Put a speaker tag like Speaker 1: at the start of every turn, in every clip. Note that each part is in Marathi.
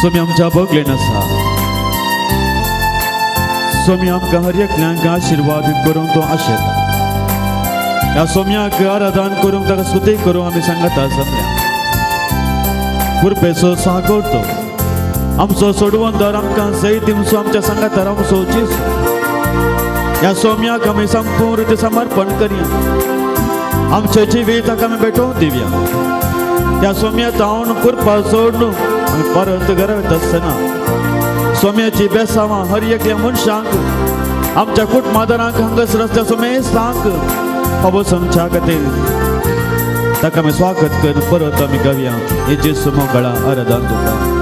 Speaker 1: स्वामी आमच्या बगलेन आसा स्वामी आमकां हर एकल्यांक आशिर्वाद करूंक तो आशेता ह्या स्वाम्याक आराधन करूंक ताका स्तुती करूंक आमी सांगता सगळ्या कृपेचो सागर तो आमचो सोडवंदर आमकां सैत दिवचो आमच्या सांगातार आमचो जेजू ह्या स्वाम्याक आमी संपूर्ण समर्पण करया आमचे जिवीत ताका आमी भेटोवन दिवया ह्या स्वाम्या जावन कृपा सोडून परत घरात आसतना स्वाम्याची बेसावां हर एकल्या मनशांक आमच्या कुटुंबादारांक हांगासर आसता सोमेस्तांक पावस आमच्या खातीर ताका आमी स्वागत करून परत आमी गावया हे जेजू मोगळा आराधन तुका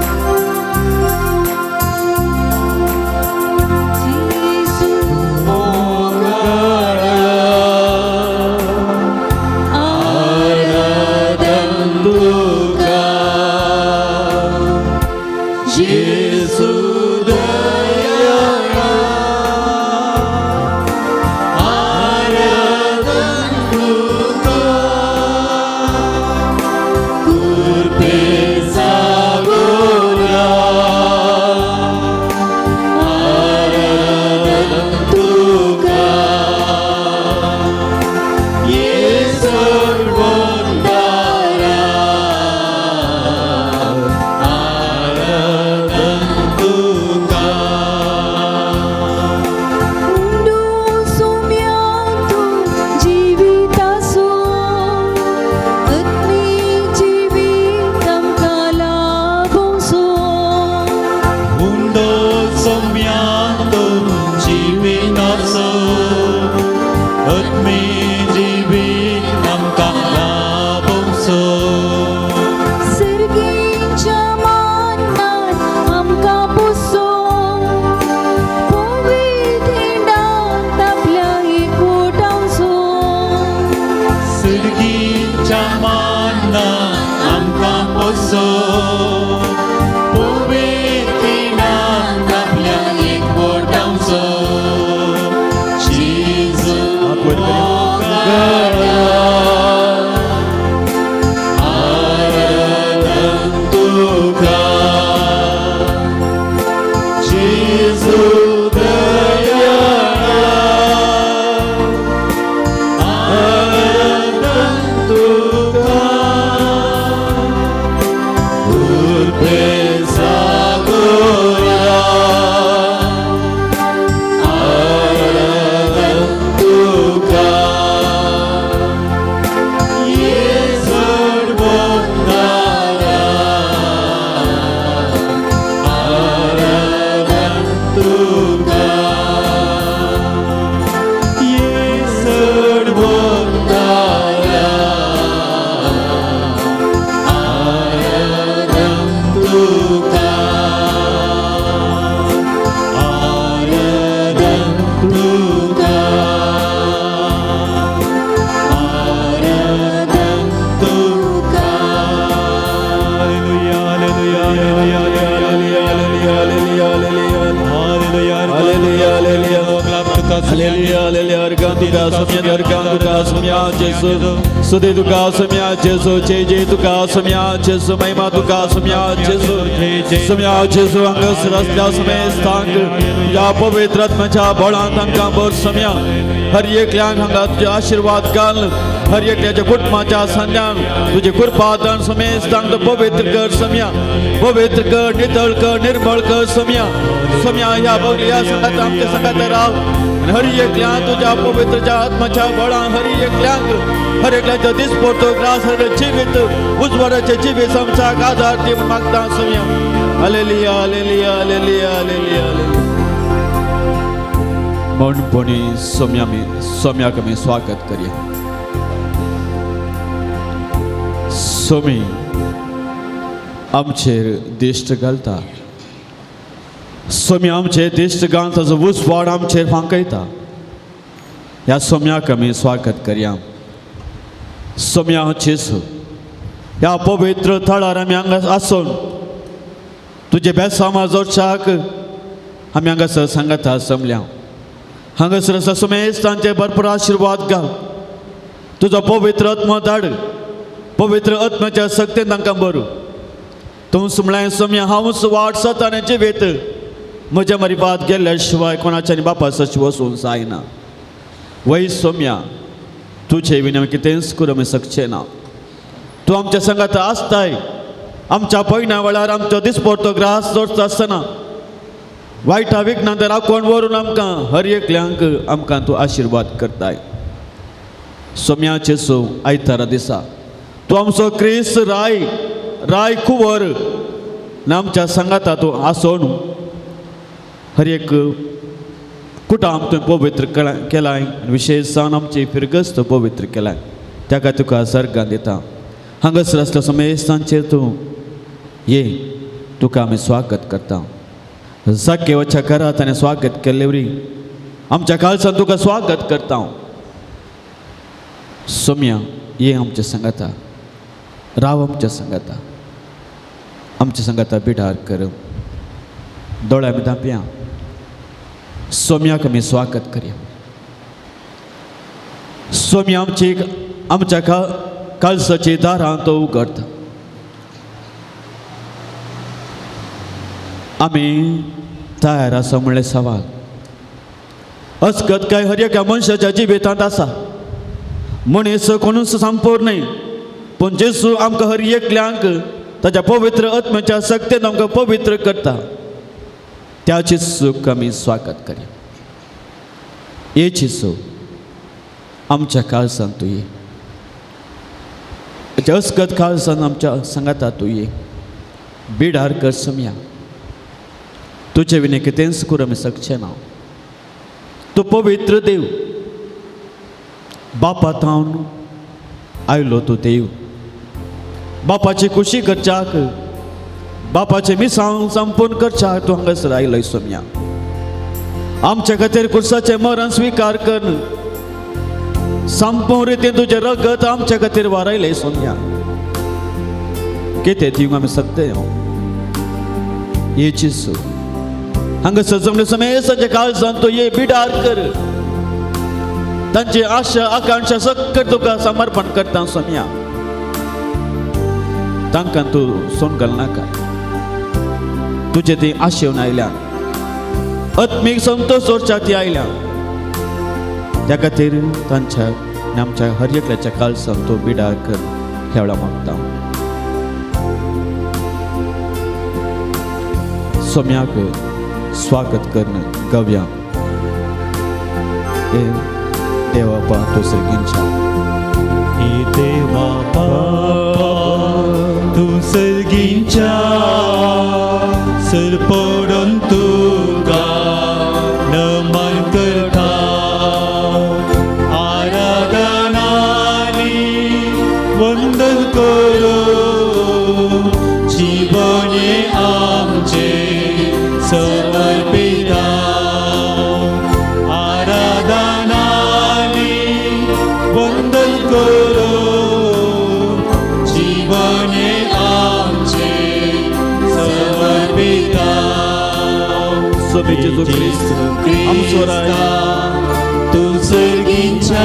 Speaker 2: Kurpe sago
Speaker 1: तुका सोम्या दरकां तुका सोम्या जेसू सुदे तुका सोम्या जेसू जे तुका सोम्या जेसू महिमा तुका सोम्या जेसू सोम्या जेसू अंगस रस्त्या समे स्थांग या पवित्र आत्म्याच्या बळान तांकां बर सोम्या हर एकल्याक हांगा तुजे आशीर्वाद घाल हर एकल्याच्या कुटुंबाच्या संध्यान तुझे कृपादान समेत तांकां पवित्र कर सोम्या पवित्र कर नितळ कर निर्मळ कर सोम्या सोम्या ह्या बगल्या संघात आमच्या संघात राव हर एकल्याक तुझ्या पवित्रच्या आत्म्याच्या बळान हर एकल्याच्या दिसपोरतो ग्रास हर जिवीत उजवाडाचे जिवीत आमचा आधार दी मागता सोम्या हालेलुया हालेलुया हालेलुया हालेलुया म्हणपणी सोम्याक आमी स्वागत करूया सोमी आमचेर दिश्ट घालता सोमी आमचे दिश्ट घालून ताजो उसवाड आमचेर फांकयता ह्या सोम्याक आमी स्वागत करया सोम्या जेसू ह्या पवित्र थळार आमी हांगा आसून तुजे बेसामा जोडशाक आमी हांगासर सांगता समल्या हांगासर समेत तांचे भरपूर आशीर्वाद घाल तुजो पवित्र आत्मो धाड पवित्र आत्म्याच्या शक्तीन तांकां बरो तूं म्हळें सोम्या हांव वाट सताने जिवीत म्हज्या मरिबाद गेल्या शिवाय कोणाच्या बापा सच वचूंक जायना वय सोम्या तुजे विना कितेंच करूंक शकचे ना तूं आमच्या संगात आसताय आमच्या पयल्या वेळार आमचो दिसपोरतो ग्रास जोडटा आसतना वायटा विघ्नांत राखण व्हरून आमकां हर एकल्यांक आमकां तूं आशिर्वाद करताय सोम्या जेसू आयतारा दिसा तूं आमचो क्रिस्त राय कुंवर आमच्या संगाता तूं आसून हर एक कुटाम तुवें पवित्र केलाय विशेश जावन आमची फिरगस्त पवित्र केलाय ताका तुका सर्गां दिता हांगासर आसल्या समेत तांचेर तूं ये तुका आमी स्वागत करता जाकेवाच्या घरांत ताणें स्वागत केल्ले वरी आमच्या काळजान तुका स्वागत करता सोम्या ये आमच्या संगाता राव आमच्या संगाता पिडार कर दोळ्या आमी धांपया सोम्याक आमी स्वागत करया सोम्या आमच्या काळजाची दारां तो उगडता आमी तयार आसा म्हणलें सवाल अस्कत काय हर एका मनशाच्या जिवितांत आसा मनीस कोणूच संपूर्ण न्ही पूण जेसू आमकां हर एकल्यांक ताच्या पवित्र आत्म्याच्या शक्तीन आमकां पवित्र करता त्याची सूख आमी स्वागत करया ये जेसू आमच्या काळजान तूं ये अस्कत काळजान आमच्या संगाता तूं ये बिडार कर सोम्या तुजे विना कितेंच करूंक शकचें ना तूं पवित्र देव बापातावन आयलो तूं देव बापाची खुशी करच्याक बापाचे मिसांव संपूर्ण करच्याक तूं हांगासर आयलोय सोम्या आमच्या खातीर क्रुसाचें मरण स्विकार कर संपूर्ण रितीन तुजें रगत आमच्या खातीर वारयलें सोम्या कितें दिवंक आमी शकते ये जेसू हांगासर जमले समेत काळजान तूं ये बिडार कर तांची आशा आकांक्षा सकट तुका समर्पण करता सोम्या तांकां तूं सोंगल नाका तुजे ती आशेवन आयल्या आत्मीक संतोष सोडच्या ती आयल्या त्या खातीर तांच्या आमच्या हर एकल्याच्या काळजान तूं बिडार कर ह्या वेळा मागता सोम्याक स्वागत करन गव्या देवा पा तूं सर्गींच्या
Speaker 2: देवा पा तूं सर्गींच्या सर पडून तुका नमन करता आराधनानी वंदन करो जीवने आमचे समर्पिता आराधनानी वंदन करो जीवने आमचे समर्पिता
Speaker 1: सोमी जेसू ख्रिस्त आमचो राय
Speaker 2: तूं सर्गींच्या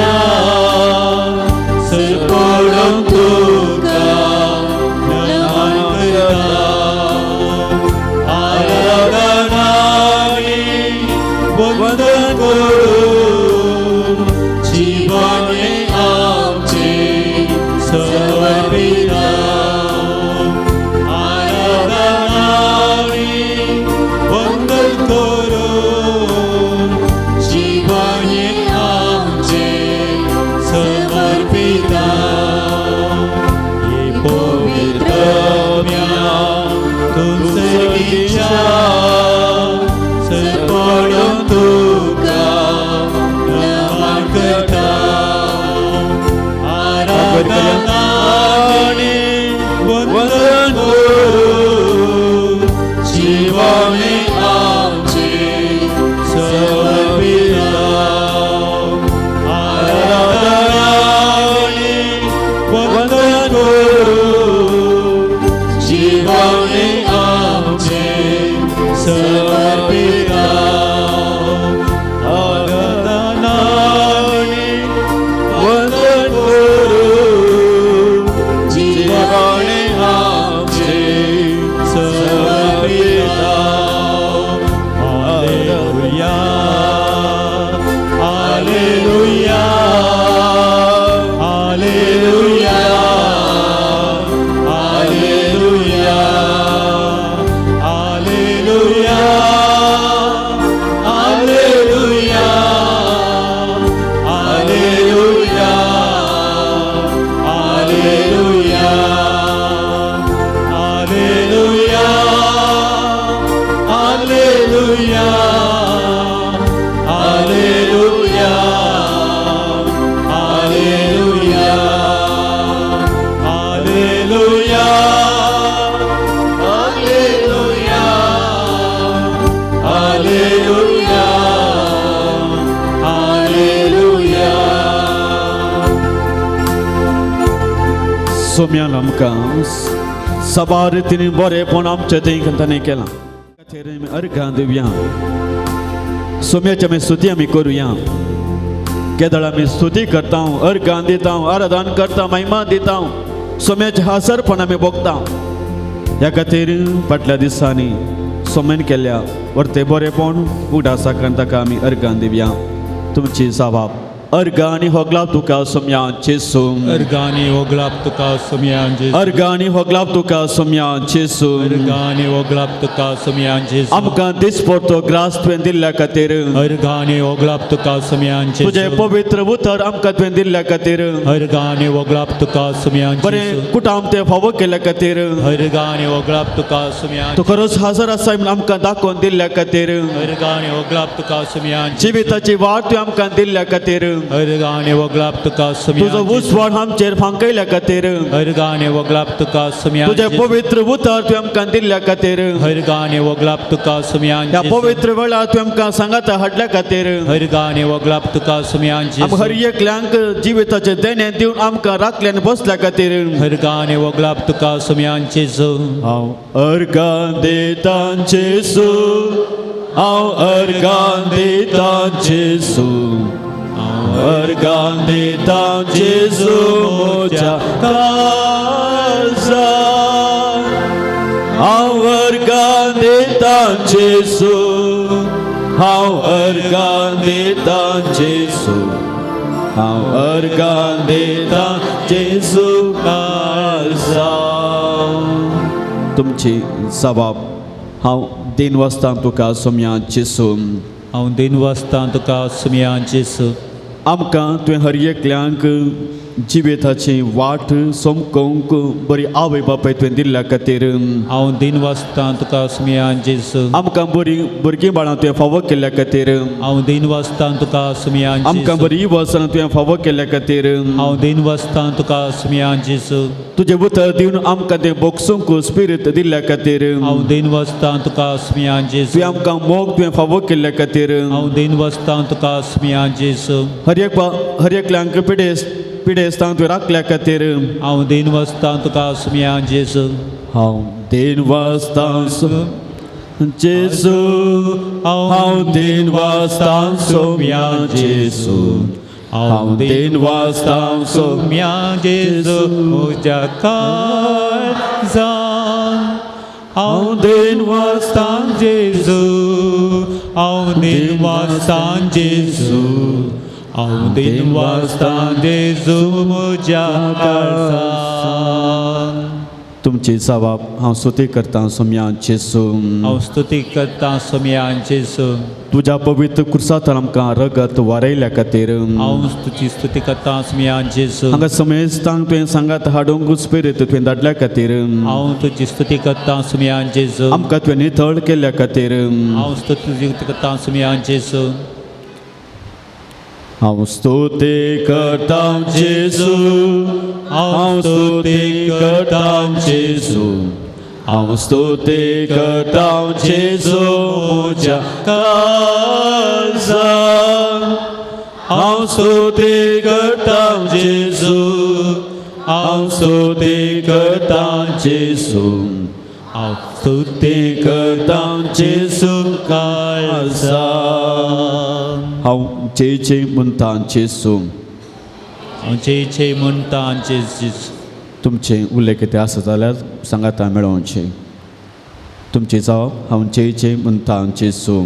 Speaker 2: पिता आराधनाने वंदन करून जीवाने आमचे समर्पिता हे पवित्र तुमच्या सर्वण तुका नमन करता आराधनाने वंदन करून जीवाने आमचे समर्पिता आराधनाने वंदन करून जीवाने आमचे समर्पिता आराधनाने वंदन करून जीवाने आमचे समर्पिता hallelujah hallelujah hallelujah hallelujah hallelujah hallelujah hallelujah hallelujah hallelujah hallelujah hallelujah hallelujah hallelujah hallelujah hallelujah
Speaker 1: सोम्यान आमकां सभा रितीन बरेपण आमच्या थंय केलां अर्घां दिवया सोम्याची आमी स्तुती आमी करुया केदळ आमी स्तुती करता अर्घां दिता आराधन करता महिमा दिता सोम्याचे हासरपण आमी भोगता ह्या खातीर फाटल्या दिसांनी सोम्यान केल्ल्या वर्ते बरेपण उडासाक ताका आमी अर्घां दिवया तुमची सभा अर्गानी होगलाप तुका सोम्याचे सोम
Speaker 2: अर्गानी ओगलाप तुका सोम्यांचे
Speaker 1: अर्गानी होगलाप तुका सोम्याचे सोम
Speaker 2: अर्गानी ओगलाप तुका सोम्यांचे
Speaker 1: आमकां दीस परतो ग्रास तुवें दिल्ल्या खातीर
Speaker 2: अर्गानी ओगलाप तुका सोम्यांचे
Speaker 1: तुजें पवित्र उतर आमकां तुवें दिल्ल्या खातीर
Speaker 2: अर्गानी ओगलाप तुका सोम्यांचे
Speaker 1: बरें कुटाम ते फावो केल्ल्या खातीर
Speaker 2: अर्गानी ओगलाप तुका सोम्यांचे
Speaker 1: तूं खरोच हाजर आसा म्हूण आमकां दाखोवन दिल्ल्या खातीर
Speaker 2: अर्गानी ओगलाप तुका सोम्यांचे
Speaker 1: जिविताची वाट तुवें आमकां दिल्ल्या खातीर
Speaker 2: अर्गानी ओगलाप तुका
Speaker 1: तुजो
Speaker 2: सोम्यांचे
Speaker 1: उसवाड आमचेर फांकयल्या खातीर
Speaker 2: अर्गानी ओगलाप तुका
Speaker 1: तुजें
Speaker 2: सोम्यांचे
Speaker 1: पवित्र उतर तुवें आमकां दिल्ल्या खातीर
Speaker 2: अर्गानी ओगलाप तुका
Speaker 1: ह्या
Speaker 2: सोम्यांचे
Speaker 1: पवित्र वेळार तुवें आमकां सांगात हाडल्या खातीर
Speaker 2: अर्गानी ओगलाप तुका सोम्यांचे
Speaker 1: आमकां हर एकल्यांक जिविताचें देणें दिवन आमकां राखल्यान बसल्या खातीर
Speaker 2: अर्गानी ओगलाप तुका सोम्यांचे
Speaker 1: हांव अर्गां दितां जेसू हांव अर्गां दितां जेसू अर्गां दितां जेसू म्हज्या काळजांत हांव अर्गां दितां जेसू हांव अर्गां दितां जेसू हांव अर्गां दितां जेसू काळजांत तुमची सबाब हांव दिन वसतां तुका सोम्याचे जेसू
Speaker 2: हांव दिन वसतां तुका सोम्यांचे
Speaker 1: आमकां तुवें हर एकल्यांक जिविताची वाट सोमकोंक बरी आवय बापाय तुवें दिल्ल्या खातीर
Speaker 2: हांव दिन वसतां तुका सोम्यांचे
Speaker 1: आमकां बरी भुरगीं बाळां तुवें फावो केल्ल्या खातीर
Speaker 2: हांव दिन वसतां तुका सोम्यांचे
Speaker 1: आमकां बरी वचन तुवें फावो केल्ल्या खातीर
Speaker 2: हांव दिन वसतां तुका सोम्यांचे
Speaker 1: तुजें उतर दिवन आमकां तें बोगसूंक स्पिरीट दिल्ल्या खातीर
Speaker 2: हांव दिन वसतां तुका सोम्यांचे
Speaker 1: तुवें आमकां मोग तुवें फावो केल्ल्या खातीर
Speaker 2: हांव दिन वसतां तुका सोम्यांचे
Speaker 1: हर एकल्यांक पिडेस्तां तुवें राखल्या खातीर
Speaker 2: हांव दिन वसतां तुका सोम्यांचे
Speaker 1: हांव दिन वसतां जेसू हांव दिन वसतां सोम्याचेसू हांव दिन वसतां
Speaker 2: सोम्यांचे म्हज्या काळजांत हांव दिन वसतां जेजू हांव दिन वसतां जेजू အောင်သင်ဝစတန်ကျေးဇူးမူကြပါစာ
Speaker 1: तुमची जबाब हांव स्तुती करता सोम्या जेसू
Speaker 2: အောင်စတုတိကတံဆွမြန်ကျေးဇူး
Speaker 1: तुझ्या पवित्र कुर्सांतल्यान आमकां रगत वारयल्या खातीर
Speaker 2: အောင်စတုတိကတံဆွမြန်ကျေးဇူး
Speaker 1: हांगा समेस्तांक तुवें सांगात हाडूंक स्पिरीत तुवें धाडल्या खातीर
Speaker 2: အောင်तुझी स्तुती करता सुमियान जेजू
Speaker 1: आमकां तुवें नितळ केल्ल्या खातीर
Speaker 2: အောင်स्तुती करता सुमियान जेजू
Speaker 1: हांव स्तुती करता जेजू हांव स्तुती करता जेजू हांव स्तुती करता जेजू म्हज्या काळजान हांव स्तुती करता जेजू हांव स्तुती करता जेजू हांव स्तुती करता जेजू काळजान हांव जे म्हणटा जेजू
Speaker 2: हांव जे म्हणटा जेजू
Speaker 1: तुमचे उल्लेख कितें आसा जाल्यार सांगात मेळोवचे तुमची जावप हांव जे म्हणटा जेजू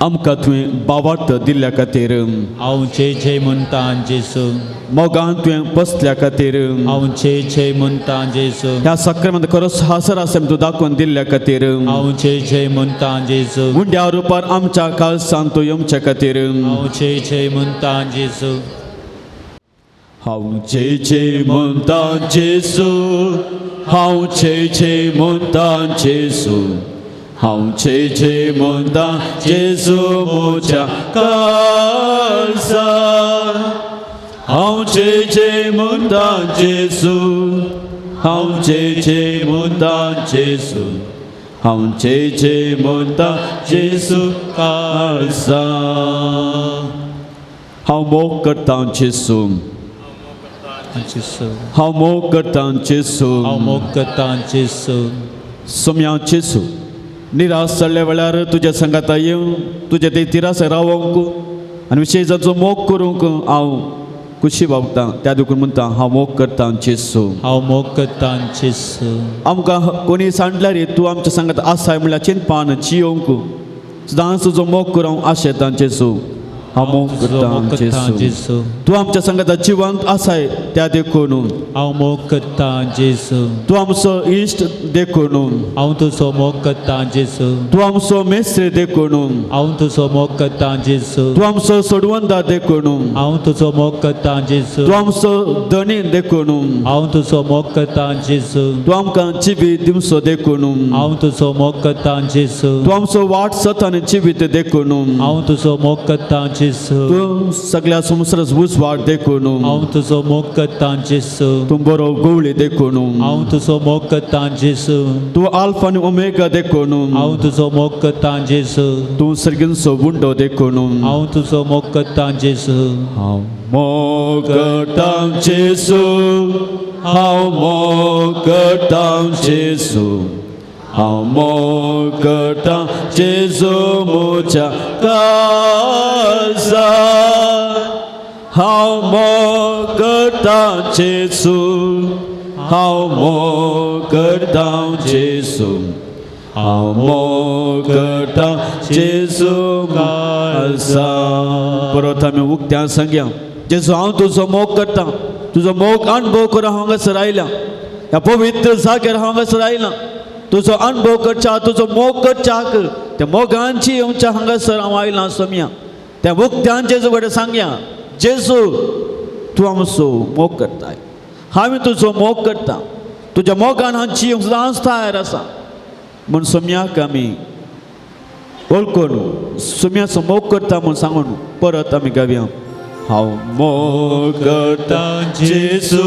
Speaker 1: आमकां तुवें बावार्थ दिल्ल्या खातीर
Speaker 2: हांव जे म्हणटा जेजू
Speaker 1: मोगान तुवें बसल्या खातीर
Speaker 2: हांव जे म्हणटा जेजू
Speaker 1: ह्या सक्रामेंत खरोच हासर आसा तूं दाखोवन दिल्ल्या खातीर
Speaker 2: हांव जे म्हणटा जेजू
Speaker 1: गुंड्या रुपार आमच्या काळजांत तूं येवच्या खातीर
Speaker 2: हांव जे म्हणटा जेजू
Speaker 1: हांव जे म्हणटा जेजू हांव जे म्हणटा जेजू हांव जे म्हणटा जेजू म्हज्या काळजान हांव जे म्हणटा जेजू हांव जे म्हणटा जेजू हांव जे म्हणटा जेजू काळजान हांव मोग करता जेजू
Speaker 2: जेजू
Speaker 1: हांव मोग करता जेजू
Speaker 2: हांव मोग करता जेजू
Speaker 1: सोम्या जेजू निराश जाल्ल्या वेळार तुज्या संगाता येवन तुज्या ते तिरास रावंक आनी विशेषाचो मोग करूंक हांव खुशी भावता त्या देखून म्हणटा हांव मोग करता जेजू
Speaker 2: हांव मोग करता जेजू
Speaker 1: आमकां कोणी सांडल्यार तूं आमच्या सांगात आसाय म्हणल्यार चिंतपान जियोंक सदांच तुजो मोग करूं आशेता जेजू हांव मोग करता जेजू
Speaker 2: जेजू
Speaker 1: तूं आमच्या संगात जिवंत आसाय त्या देखून
Speaker 2: हांव मोग करता जेजू
Speaker 1: तूं आमचो इश्ट देखून
Speaker 2: हांव तुजो मोग करता जेजू
Speaker 1: तूं आमचो मेस्त्री देखून
Speaker 2: हांव तुजो मोग करता जेजू
Speaker 1: तूं आमचो सोडवंदा देखून
Speaker 2: हांव तुजो मोग करता जेजू
Speaker 1: तूं आमचो धनी देखून
Speaker 2: हांव तुजो मोग करता जेजू
Speaker 1: तूं आमकां जिवीत दिवचो देखून
Speaker 2: हांव तुजो मोग करता जेजू
Speaker 1: तूं आमचो वाट सतान जिवीत देखून
Speaker 2: हांव तुजो मोग करता जेजू
Speaker 1: तूं सगळ्या संवसाराचो उजवाड देखून
Speaker 2: हांव तुजो मोग करता जेजू
Speaker 1: तूं बरो गवळी देखून
Speaker 2: हांव तुजो मोग करता जेजू
Speaker 1: तूं आल्फा आनी ओमेगा देखून
Speaker 2: हांव तुजो मोग करता जेजू
Speaker 1: तूं सर्गींचो बुंडो देखून
Speaker 2: हांव तुजो मोग करता जेजू
Speaker 1: हांव मोग करता जेजू हांव मोग करता जेजू हांव मोग करता जेजू म्हज्या काळजान हांव मोग करता जेजू हांव मोग करता जेजू हांव मोग करता जेजू काळजान परत आमी उक्त्या सांगया जेजू हांव तुजो मोग करता तुजो मोग अणभव करून हांगासर आयला ह्या पवित्र जाग्यार हांगासर आयला तुजो अणभव करच्या तुजो मोग करच्याक त्या मोगांची येवच्या हांगासर हांव आयलां सोम्या त्या उक्त्यान जेजू कडेन सांगया जेजू तूं आमचो मोग करताय हांवें तुजो मोग करता तुज्या मोगान हांव जियोंक सदांच तयार आसा म्हूण सोम्याक आमी वळखून सोम्याचो मोग करता म्हूण सांगून परत आमी गावया हांव मोग करता जेजू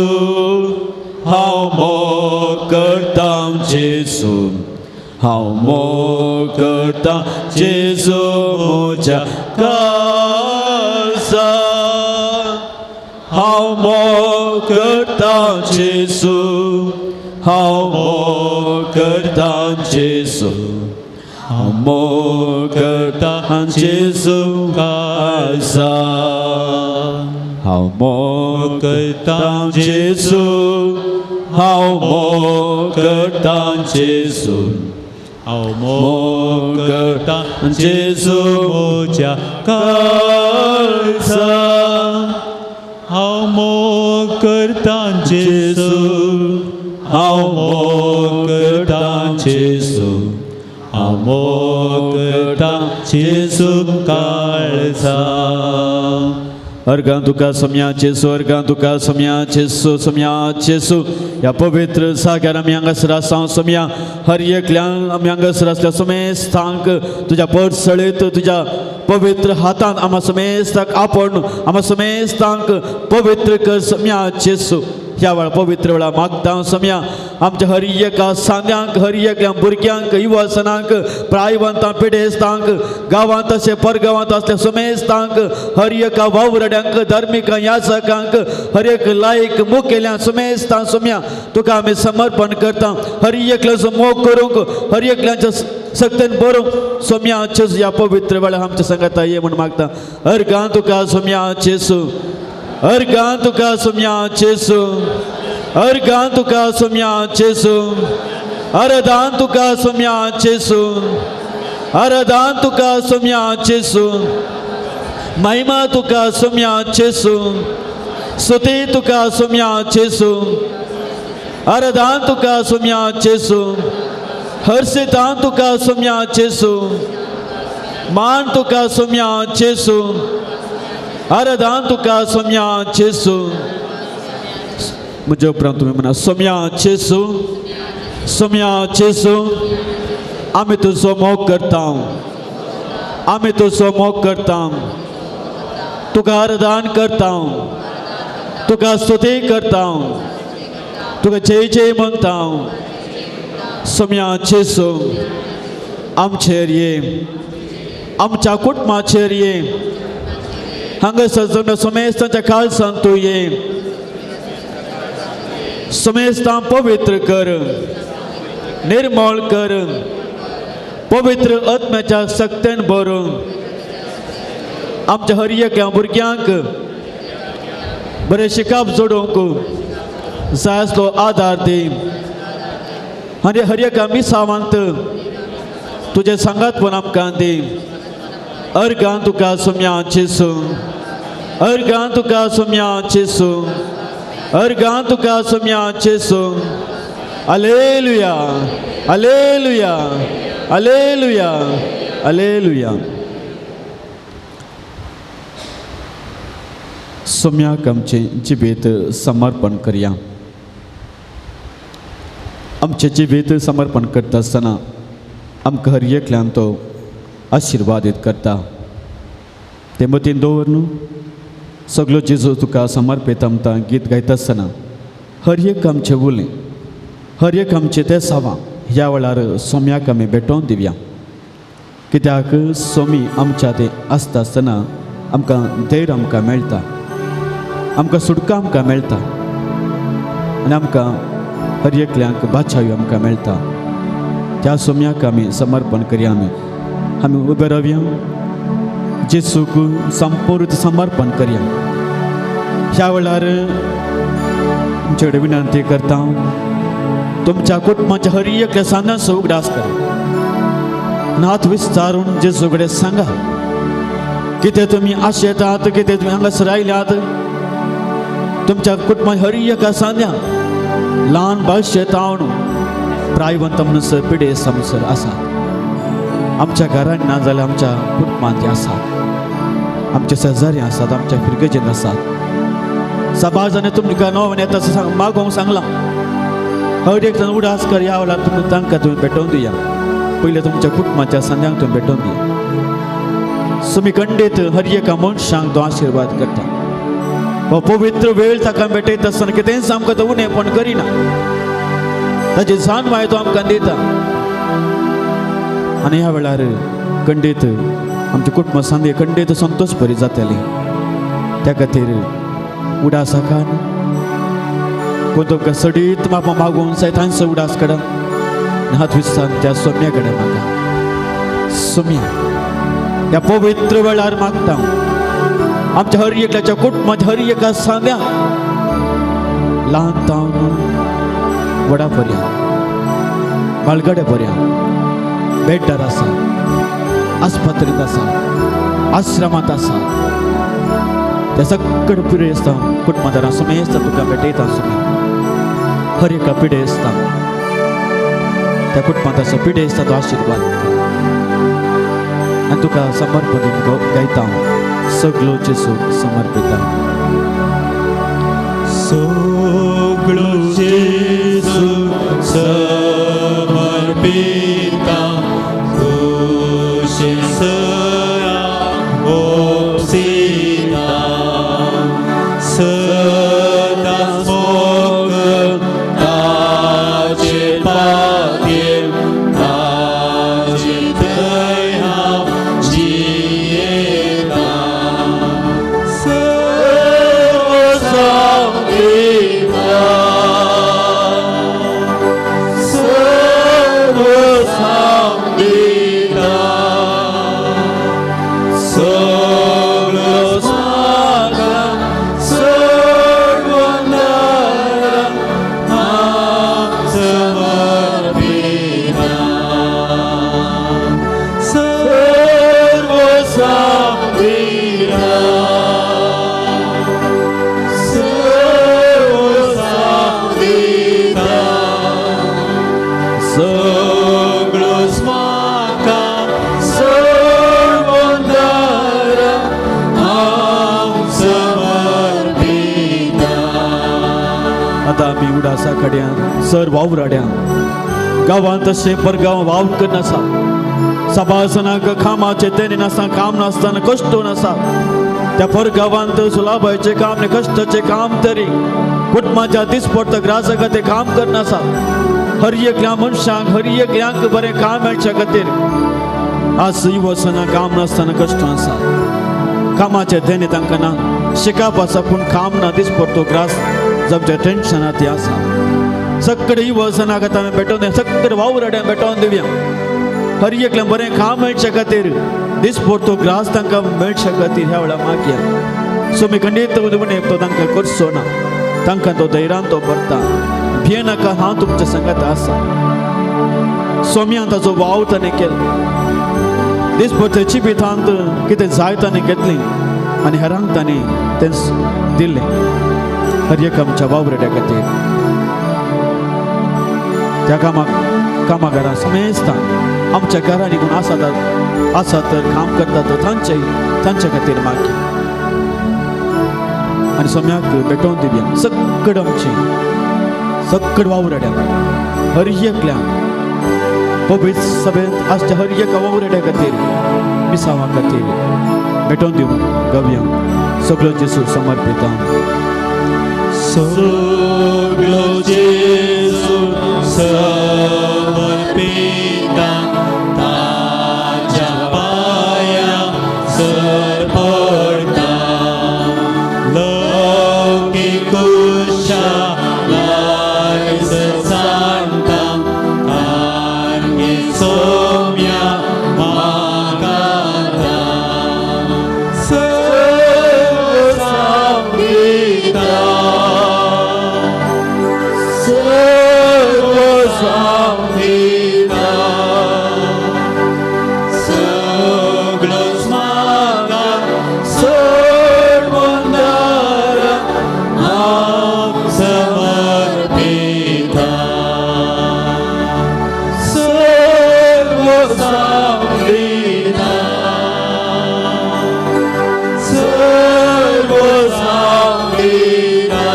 Speaker 1: हांव मोग करता जेजू हांव मोग करता जेजू म्हज्या काळजान हांव मोग करता जेजू हांव मोग करता जेजू हांव मोग करता जेजू काळजान हांव मोग करता जेजू हांव मोग करता जेजू
Speaker 2: हांव मोग करता जेजू म्हज्या काळजा हांव मोग करता जेजू हांव मोग करता जेजू हांव मोग करता जेजू काळजा
Speaker 1: अर्गां तुका सोम्याचेसू अर्गां तुका सोम्याचेसू सोम्याचेसू ह्या पवित्र जाग्यार आमी हांगासर आसा सोम्या हर एकल्यान आमी हांगासर आसल्या समेस्तांक तुज्या पडसळीत तुज्या पवित्र हातांत आम्हा समेस्तांक आपण आम्हा समेस्तांक पवित्र कर सोम्याचेसू ह्या वेळा पवित्र वेळा मागता सोम्या आमच्या हर एका सांग्यांक हर एकल्या भुरग्यांक युवासनांक प्रायवंतांक पिडेस्तांक गांवांत तशें परगांवांत असल्या समेस्तांक हर एका वावरड्यांक धार्मिकांक याचकांक हर एक लायक मुखेल्यांक समेस्तांक सोम्या तुका आमी समर्पण करता हर एकल्याचो मोग करूंक हर एकल्याच्या सक्तीन बरोवंक सोम्याचे ह्या पवित्र वेळा आमच्या संगत ये म्हण मागता अर्गां तुका सोम्याचेसू अर्गां तुका सोम्याचेसू अर्गां तुका सोम्याचेसू अर्दां तुका सोम्याचेसू अर्दां तुका सोम्याचेसू महिमा तुका सोम्याचेसू स्तुती तुका सोम्याचेसू अर्दां तुका सोम्याचेसू हर्षितां तुका सोम्याचेसू मान तुका सोम्याचेसू अर्दां तुका सोम्याचेसू म्हज्या उपरांत तुमी म्हणा सोम्याचेसू सोम्याचेसू आमी तुजो मोग करता आमी तुजो मोग करता तुका अर्दान करता तुका स्तुती करता तुका जय जय म्हणटा सोम्याचेसू आमचेर ये आमच्या कुटुंबाचेर ये हांगासर समेस्तांच्या खालसांत तूं ये समेस्तां पवित्र कर निर्मळ कर पवित्र आत्म्याच्या सक्तीन भरून आमच्या हर एका भुरग्यांक बरें शिकाप जोडूंक जाय आसलो आदार दी आनी हर एका मिसावांत तुजें सांगातपण आमकां दी अर्गां तुका सोम्याचेसू अर्गां तुका सोम्याचेसू अर्गां तुका सोम्याचेसू हालेलुया हालेलुया हालेलुया हालेलुया सोम्याक आमचें जिबेत समर्पण करया आमचें जिबेत समर्पण करता आसतना आमकां हर एकल्यान तो आशिर्वादीत करता ते मतीन दवर न्हू सगळो जेजू तुका समर्पित आमकां गीत गायता आसतना हर एक आमचें उलें हर एक आमचें तें सावां ह्या वेळार सोम्याक आमी भेटोवन दिवया कित्याक सोमी आमच्या ते आसता आसतना आमकां धैर्य आमकां मेळटा आमकां सुटका आमकां मेळटा आनी आमकां हर एकल्यांक बाचावी आमकां मेळटा त्या सोम्याक आमी समर्पण करया आमी उबे रावया जेजूक संपूर्ण समर्पण करया ह्या वेळार तुमचे कडेन विनंती करता तुमच्या कुटुंबाच्या हर एकल्या सांगांचो उगडास करा नात विस्तारून जेजू कडेन सांगा कितें तुमी आशेतात कितें तुमी हांगासर आयल्यात तुमच्या कुटुंबाच्या हर एका सांग्याक ल्हान बाळशेतावन प्रायवंत म्हणसर पिडे समसर आसात आमच्या घरांत ना जाल्यार आमच्या कुटुंबांत आसात आमचे शेजारी आसात आमच्या फिरगेजेन आसात सबाजाने तुमकां नोवन येता सांग मागोवंक सांगलां हर एक जण उडास कर ह्या वेळार तुमी तांकां तुमी भेटोवन दिया पयले तुमच्या कुटुंबाच्या संद्यांक तुमी भेटोवन दिया तुमी खंडीत हर एका मनशांक तो आशिर्वाद करता हो पवित्र वेळ ताका भेटयता आसतना कितेंच आमकां तो उणेंपण करिना ताची जाणवाय तो आमकां दिता आनी ह्या वेळार खंडीत आमचे कुटुंब सांगे खंडीत संतोश बरी जातली त्या खातीर उडासाकान कोण तुमकां सडीत बापा मागून जाय तांचो उडास काडा हात विस्तार त्या सोम्या कडेन मागा सोम्या ह्या पवित्र वेळार मागता आमच्या हर एकल्याच्या कुटुंबाच्या हर एका सांग्या ल्हान तावन वडा पर्यंत बाळगड्या पर्यंत बेड्डार आसा आस्पत्रेंत आसा आश्रमात आसा त्या सगळं पिढी असता कुटुंबादारां सुमी असता तुका भेटयता सुमी हर एका पिढी असता त्या कुटुंबाताच्या पिढी असता तो आशीर्वाद आणि तुका समर्पण गायता सगळो जेसू समर्पिता
Speaker 2: सगळो जेसू समर्पिता खुशीसया ओप्सिता सदा मोग ताचे पाद्ये ताचे दया जियेता सर्व संगीता सर्व संगीता सर्व सागम सर्व नरम समर्पिता सर्व संगीता सर्व संगीता सगळो स्माका सर्व नरम समर्पिता
Speaker 1: आता आम्ही उडासा कड्या सर वावराड्या गावांत तसे परगाव वाव नसा सभासनाक कामाचे तेने नसा काम नसताना कष्ट नसा त्या परगावांत सुलाभाचे काम ने कष्टाचे काम तरी कुटुंबाच्या दिसपडत ग्रासक ते काम करनासा हर एकल्या मनशांक हर एकल्यांक बरें काम मेळच्या खातीर आज युवसना काम नसताना कष्ट आसा कामाचे तेने तांकां ना शिकाप आसा पूण काम ना दिसपडतो ग्रास जमच्या टेन्शनात ते आसा सगळे युवसनाक आतां भेटोवन सगळे वावराड्यांक भेटोवन दिवया हर एकल्या बरें काम मेळच्या खातीर दिसपडतो ग्रास तांकां मेळच्या खातीर ह्या वेळा मागया सुमी खंडीत उणे तो तांकां करचो ना तांकां तो धैर्यान तो भरता भियेनाका हांव तुमच्या संगत आसा सोम्यान ताचो वाव ताणें केलो दिसपडते चिबितांत कितें जाय ताणें घेतली आनी हेरांक ताणें तें दिलें हर एक आमच्या वावराड्या खातीर त्या कामागारां समेस्ता आमच्या घरांनी कोण आसा तर काम करता तर तांच्या खातीर मागया आनी सोम्याक भेटोवन दिवया सगळे आमची सगळे वावराड्या हर एकल्या पवित्र सभेंत आसच्या हर एका वावराड्या खातीर मिसावा खातीर भेटोवन दिवं गव्या सगळो जेसू समर्पिता
Speaker 2: सगळो जेसू समर्पिता ताच्या पांयां सर पडटा लौकीक खुशालायज सांगता आनी सोम्या मागाता सर्व संगीता सर्व संगीता सगळो स्माका सर्व नरम समर्पिता सर्व संगीता सर्व संगीता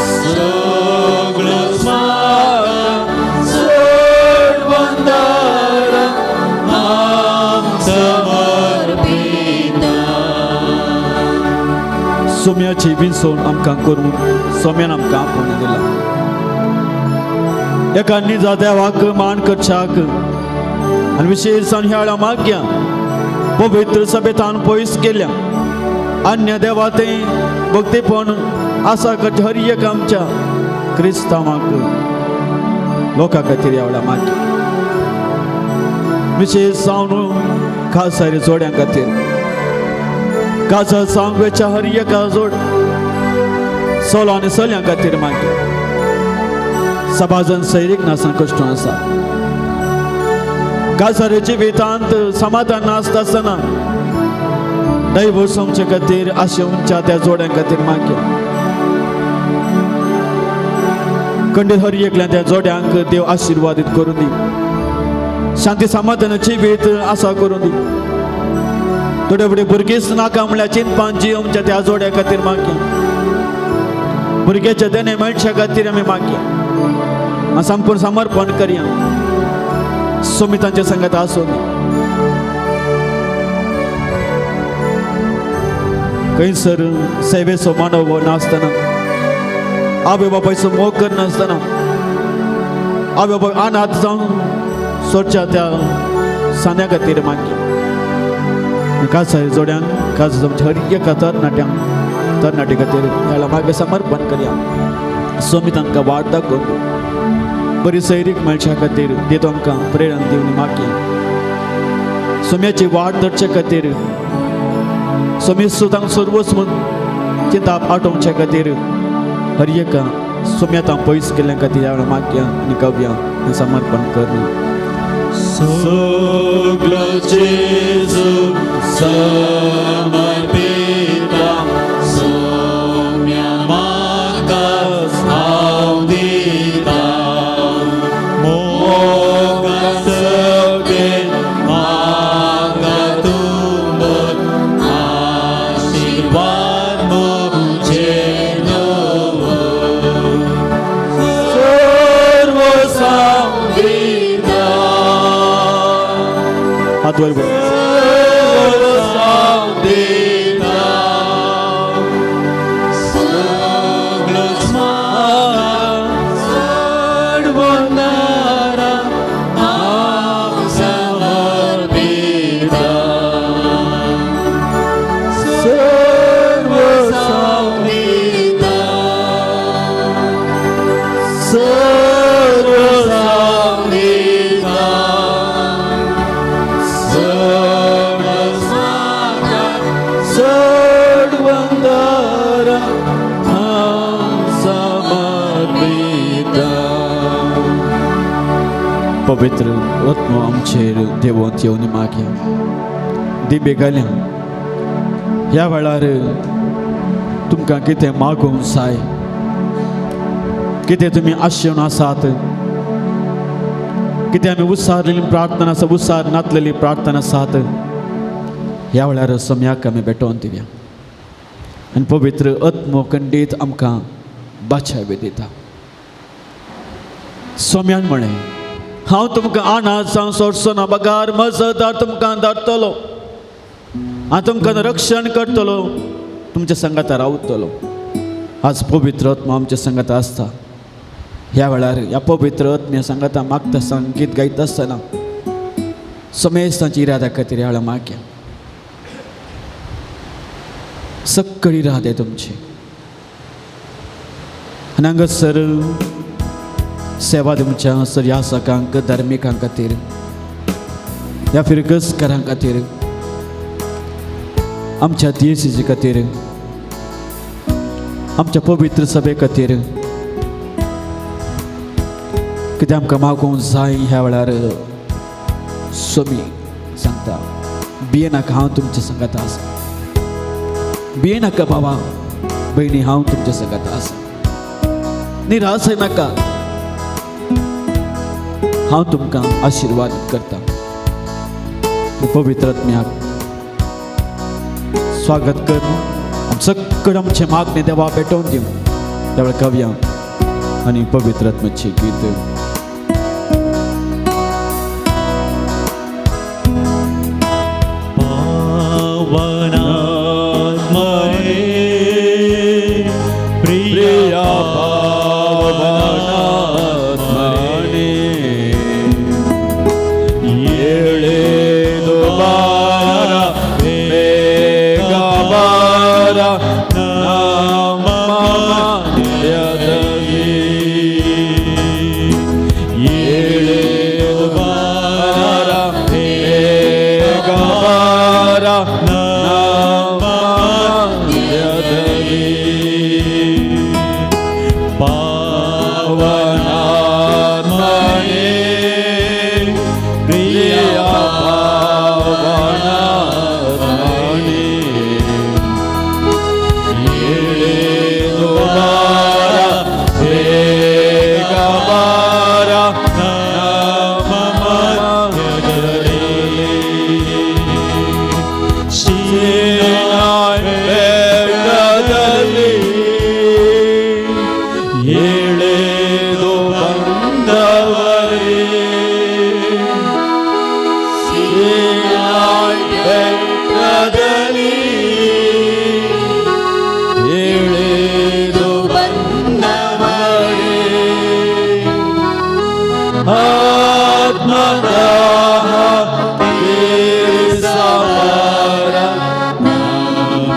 Speaker 2: सगळो स्माका सर्व नरम समर्पिता
Speaker 1: सोम्याची विंसोन आमकां करून सोम्यान आमकां आपोवन दिला एका निजा देवाक मान करच्याक आनी विशेशान ह्या वेळा मागया पवित्र सभेतान पयस केल्या अन्य देवाते भक्तीपण आसा करचे हर एक आमच्या क्रिस्तांवाक लोकां खातीर ह्या वेळा मागया विशेष जावन खास सारे जोड्यां खातीर काजा सांगवेच्या हर एका जोड सोलो आनी चल्यां खातीर मागया सभाजन सैरीक नासन कश्ट आसा गाजर जिवितांत समाधान नासतना दैव सोमचे खातीर आशे उंच्या त्या जोड्यां खातीर मागया खंडीत हर एकल्या त्या जोड्यांक देव आशीर्वादीत करून दी शांती समाधान जिवीत आसा करून दी थोडे फुडें भुरगींच नाका म्हणल्यार चिंतपान जियोमच्या त्या जोड्या खातीर मागया भुरग्याच्या देणे मनशा खातीर आमी मागया संपूर्ण समर्पण करया सुमितांच्या संगत आसून खंयसर सेवेचो मानव नासतना आवय बापायचो मोग करनासतना आवय बापाय अनाथ जावन सोडच्या त्या सान्या खातीर मागया कासाय जोड्यांक काज तुमच्या हर एका तरणाटी खातीर ह्या मागे समर्पण करया स्वामी तांकां वाट दाखोवन बरी सैरीक मनशा खातीर देतो आमकां प्रेरण दिवन मागया सोम्याची वाट धरचे खातीर सोमी सुतांक सर्वस्व चिंता आटोवच्या खातीर हर एका सोम्यात पयस केल्ल्या खातीर ह्या मागया आनी कव्या हें समर्पण करना
Speaker 2: Soglo Jesu samapita somya magas audita moga sabin magatumbot ashirwad mo jenovo sarva samvita
Speaker 1: हात वर बोल पवित्र आत्मा आमचेर देवोंत येवन मागया दिबे घाल्या ह्या वेळार तुमकां कितें मागूंक जाय कितें तुमी आशेवन आसात कितें आमी उसारलेली प्रार्थना आसा उसार नातलेली प्रार्थना आसात ह्या वेळार सोम्याक आमी भेटोवन दिवया आनी पवित्र आत्मो खंडीत आमकां बाचावी दिता सोम्यान म्हळें हांव तुमकां अनाथ जावन सोडचो ना बगार मजतदार तुमकां धरतलो हांव तुमकां रक्षण करतलो तुमच्या संगात रावतलो आज पवित्र आत्मा आमच्या संगात आसता ह्या वेळार ह्या पवित्र आत्म्या संगाता मागता संगीत गायता आसतना समेज तांची इरादा खातीर ह्या वेळार मागया सक्कळी इरादे तुमची आनी हांगासर सेवा दिवच्या सर यासकांक धार्मिकां खातीर या फिरगसकारां खातीर आमच्या तियेसीचे खातीर आमच्या पवित्र सभे खातीर कितें आमकां मागूंक जाय ह्या वेळार सोमी सांगता भियेनाका हांव तुमच्या संगात आसा भियेनाका बाबा भयणी हांव तुमच्या संगात आसा निराश नाका हांव तुमकां आशिर्वाद करता पवित्र आत्म्याक स्वागत कर सक्कळ आमचे मागणे देवा भेटोवन दिवं त्या वेळार कव्या आनी पवित्र आत्म्याची गीत
Speaker 2: ಎಳೆದು ಬಂದವರೇ ಸೀನಾಯಿ ಬೆಟ್ಟದಲ್ಲಿ ಎಳೆದು ಬಂದವರೇ ಆತ್ಮದಾಹ ತೀರಿಸಬಾರ ನಮ್ಮ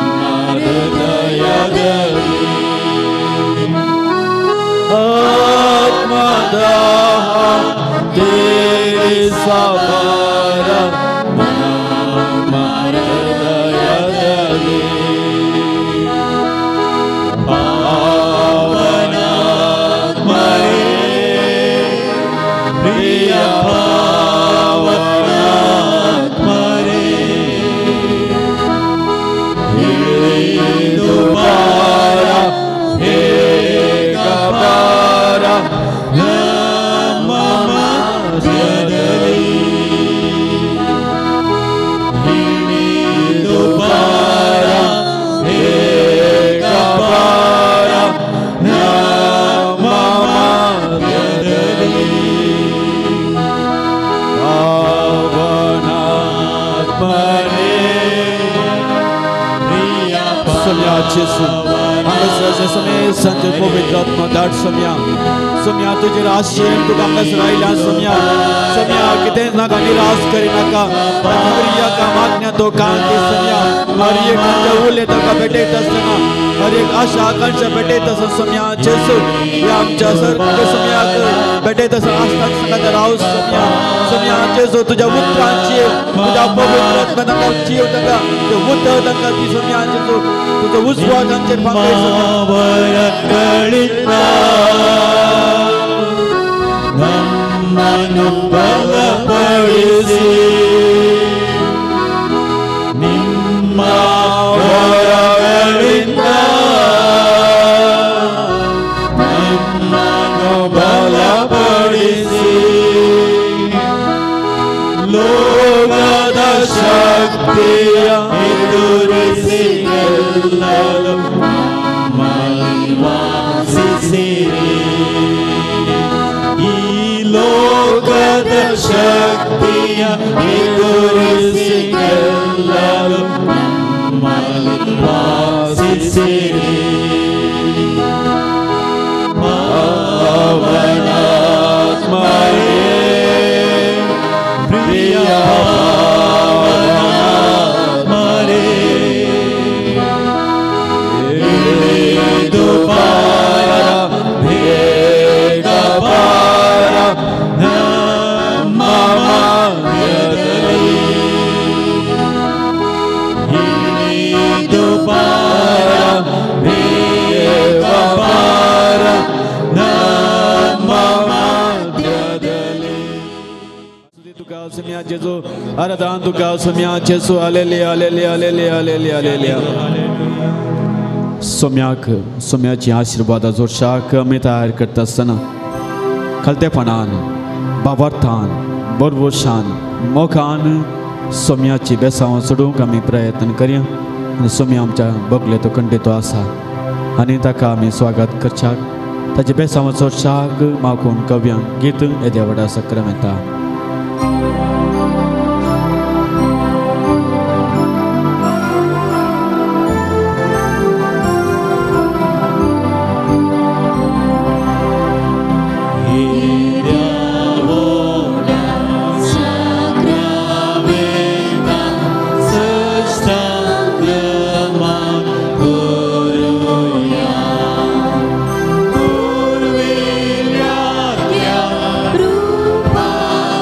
Speaker 2: ಹೃದಯದಲ್ಲಿ ಆತ್ಮದಾಹ ತೀರಿಸಬಾರ ನಮ್ಮ ಹೃದಯದಲ್ಲಿ ಪಾವನಾತ್ಮರೇ ಪ್ರಿಯ ಪಾವನಾತ್ಮರೇ ಇಳಿದು ಬಾರ ಬೇಗ ಬಾರ ನಮ್ಮ ಮಧ್ಯದಲ್ಲಿ ಇಳಿದು ಬಾರ ಬೇಗ ಬಾರ ನಮ್ಮ ಮಧ್ಯದಲ್ಲಿ ಪಾವನಾತ್ಮನೇ ಪ್ರಿಯ
Speaker 1: Somia Jesu, अंगस समय संजय पवित्र आत्मा दाट somia तुझे राष्ट्रीय तू अंगस राहिला somia किते नका निराश करी नका प्रिया का मागण्या तो कांती somia हर एक उले तो का बेटे तसना हर एक आशा आकांक्षा बेटे तस somia Jesu या आमच्या सर्व somia बेटे तस आस्था संगत राहू somia Jesu तुझ्या उत्तरांची तुझ्या पवित्र आत्मा नका जीव नका ते उत्तर नका ती somia Jesu तुझं विश्वास आमचे
Speaker 2: ಪಾವನಗಳಿಂದ ನಮ್ಮನ್ನು ಬಲಪಡಿಸಿ ನಿಮ್ಮ ವರಗಳಿಂದ ನಮ್ಮನ್ನು ಬಲಪಡಿಸಿ ಲೋಕದ ಶಕ್ತಿಯ ಎದುರಿಸಿ ಗೆಲ್ಲಲು ನಮ್ಮಲ್ಲಿ ವಾಸಿಸಿರಿ ಈ ಲೋಕದ ಶಕ್ತಿಯ ಎದುರಿಸಿ ಗೆಲ್ಲಲು ನಮ್ಮಲ್ಲಿ ವಾಸಿಸಿರಿ ಪಾವನಾತ್ಮರೇ ಪ್ರಿಯ ಪಾವನಾತ್ಮರೇ ಇಳಿದು ಬಾರ ಬೇಗ ಬಾರ ನಮ್ಮ ಮಧ್ಯದಲ್ಲಿ ಇಳಿದು ಬಾರ ಬೇಗ ಬಾರ ನಮ್ಮ ಮಧ್ಯದಲ್ಲಿ
Speaker 1: तुका somia Jesu आराधना तुका somia Jesu hallelujah hallelujah hallelujah hallelujah सोम्याची आशीर्वादाचो शाख आमी तयार करता आसतना खलतेपणान बाबार्थान बरवशान मोखान सोम्याची बेसांव सोडूंक आमी प्रयत्न करया आनी सोम्या आमच्या बगलेतो कंडेतो आसा आनी ताका आमी स्वागत करच्याक ताचे बेसांवाचो शाख मागून कव्यांक गीत येद्या व्हडा सक्रामेंता
Speaker 3: Rupa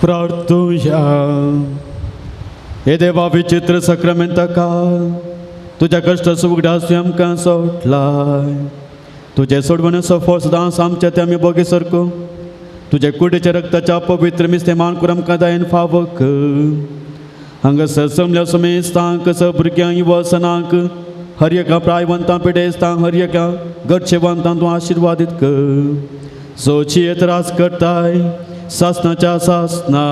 Speaker 1: प्रार्थूया. हे देवा विचित्र सक्रामेंता का तुझ्या कष्ट सुगडास आमकां सोडलाय. तुझे सोडवण्याचो फळ सदांच आमच्या ते आमी बोगे सरको तुझे कुडीच्या रक्ताच्या पवित्र मिस्तेमान करून आमकां दायन फावो कर. हांगासर समल्या समेस्तांक भुरग्यांक युवसनांक हर एका प्रायवंतां पिडेस्तांक हर एका गरजेवंतांक तूं आशिर्वादीत कर. सोची येत रास करताय सासनाच्या सासना.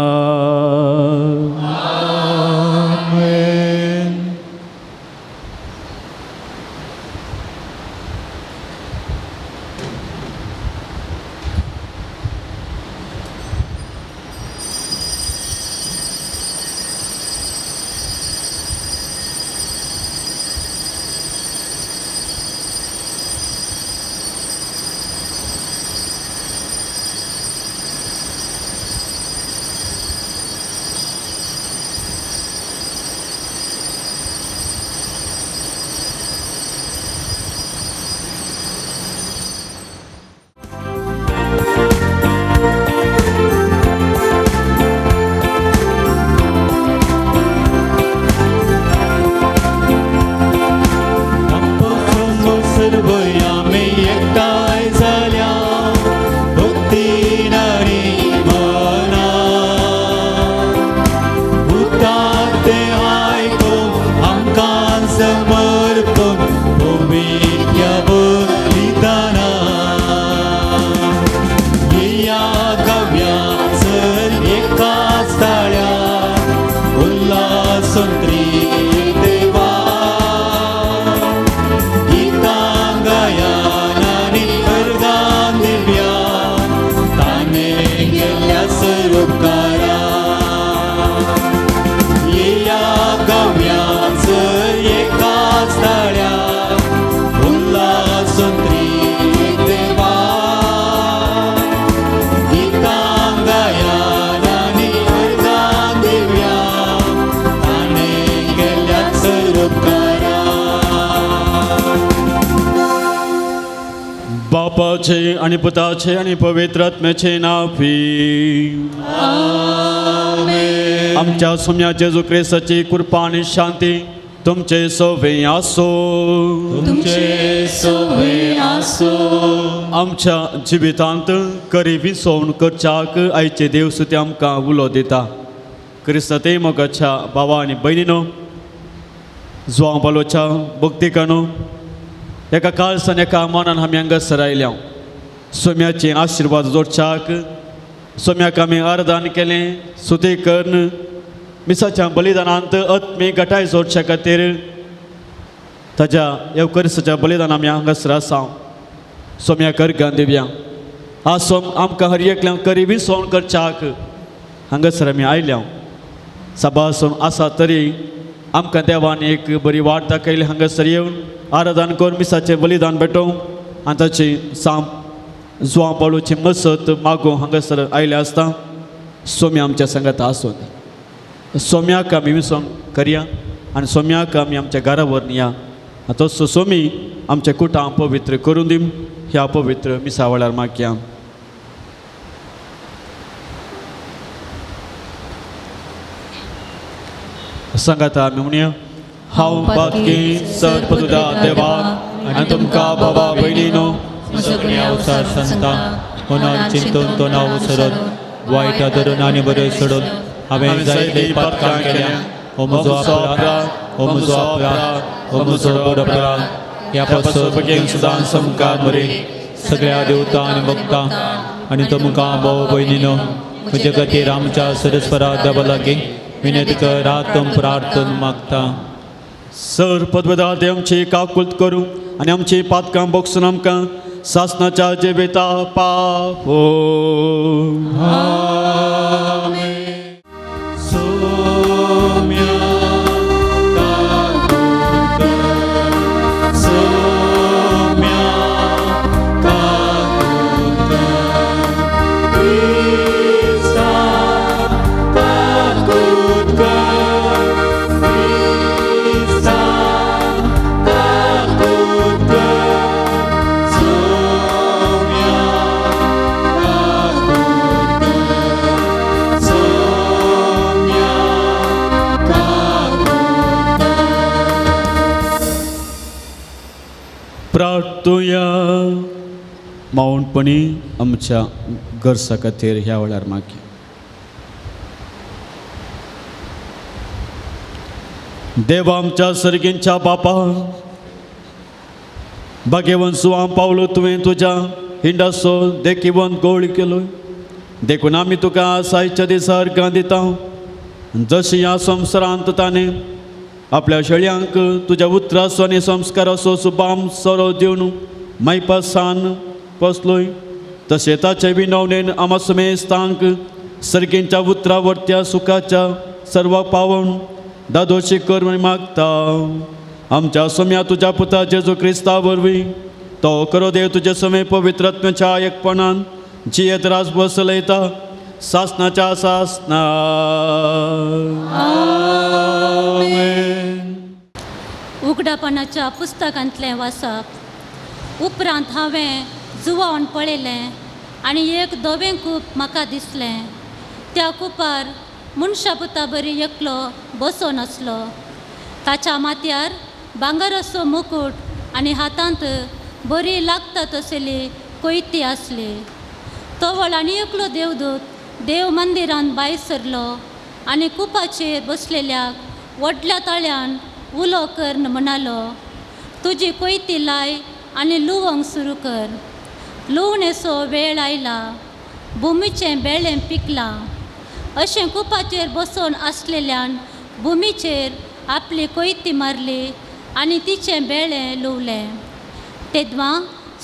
Speaker 1: बापाचे आणि पुताचे आणि पवित्र आत्म्याचे नावी. आमच्या सोम्या जेजू ख्रिस्ताची कृपा आणि शांती तुमचे सोवे आसो.
Speaker 2: तुमचे सोवे आसो.
Speaker 1: आमच्या जिवितांत करी विसवण करच्याक आयचे देव सुते आमकां उलो दिता. क्रिस्ताते मोगाच्या भावा आनी भयणीनो, जुवां बालोच्या भक्तिकानो, एका काळसान एका मनान आमी हांगासर आयल्या. सोम्याचे आशिर्वाद जोडच्याक सोम्याक आमी आरदान केलें. सुतेकर्ण मिसाच्या बलिदानांत आत्मी गटाय जोडच्या खातीर ताच्या येवकरिस्ताच्या बलिदान आमी हांगासर आसा. सोम्याक अर्घ्यां दिवया. आज सोम आमकां हर एकल्यांक करी विसवण करच्याक हांगासर आमी आयल्या. सभासून आसा तरी आमकां देवान एक बरी वाट दाखयली. हांगासर येवन आराधन करून मिसाचें बलिदान भेटोवंक आनी ताची जुवां बाळूची मसत मागोवंक हांगासर आयले आसता. सोम्या आमच्या संगत आसूं. सोम्याक आमी विसवण करया आनी सोम्याक आमी आमच्या घरा व्हरून या. तसो सोमी आमच्या कुटां पवित्र करून दी. ह्या पवित्र मिसा वेळार मागया. सांगाता आमी म्हणया. हांव बातकी सर्प तुझ्या देवाक आनी तुमकां बाबा भयणीनो,
Speaker 2: सगळ्या अवसार संतां मनान चिंतून तोंडाव सरत वायट धरून आनी बरें सोडून हांवें जायते पातकां केल्या. हो म्हजो अपराध, हो म्हजो अपराध, हो म्हजो बरो अपराध. ह्या पासून बेगीन सुदां समकार बरी सगळ्या देवतां आनी भक्तां आनी तुमकां भाव भयणीनो, म्हजे खातीर आमच्या सरस्वरा देवा लागीं विनंती करात प्रार्थना मागता.
Speaker 1: सर पदवेदार आमची काकुलत करूं आनी आमची पातकां बोगसून आमकां सासनाच्या जिविता पावो. तुया मावणपणी आमच्या गरजा खातीर ह्या वेळार मागी. देवा आमच्या सर्गींच्या बापा, भाग्यवंत आम पावलो तुवें तुज्या हिंडासो देखीवंत गवळी केलो. देखून आमी तुका सायच्या दिसा अर्गां दिता. जशी ह्या संवसारांत ताणें आपल्या शेळयांक तुज्या उतरासो आनी संस्काराचो सुबाम सोरो दिवन मैपासान पोसलोय, तशें ताचे विनवणेन आमा समेस्तांक सर्गींच्या उतरा वर्त्या सुखाच्या सर्व पावण दादोशी कर म्हूण मागता. आमच्या सोम्या तुज्या पुता जेजू क्रिस्ता वरवीं तो करो देव तुजे समे पवित्रत्म्याच्या एकपणान जियेत रास बसलयता सासनाच्या सासना.
Speaker 3: उगडापणाच्या पुस्तकांतलें वाचप उपरांत हांवें जुवावन पळयलें आनी एक धवें कूप म्हाका दिसलें. त्या कुपार मनशा पुता बरी एकलो बसोन आसलो. ताच्या माथ्यार भांगराचो मुकूट आनी हातांत बरी लागता तसली कोयती आसली. तवळ आनी एकलो देवदूत देव मंदिरांत भायर सरलो आनी कुपाचेर बसलेल्याक व्हडल्या ताळ्यान उलो कर म्हणालो, तुजी कोयती लाय आनी लुवंक सुरू कर. लुवणेचो वेळ आयला, भुमीचें बेळें पिकलां. अशें कुपाचेर बसोन आसलेल्यान भुमीचेर आपली कोयती मारली आनी तिचें बेळें लुवलें. तेदवां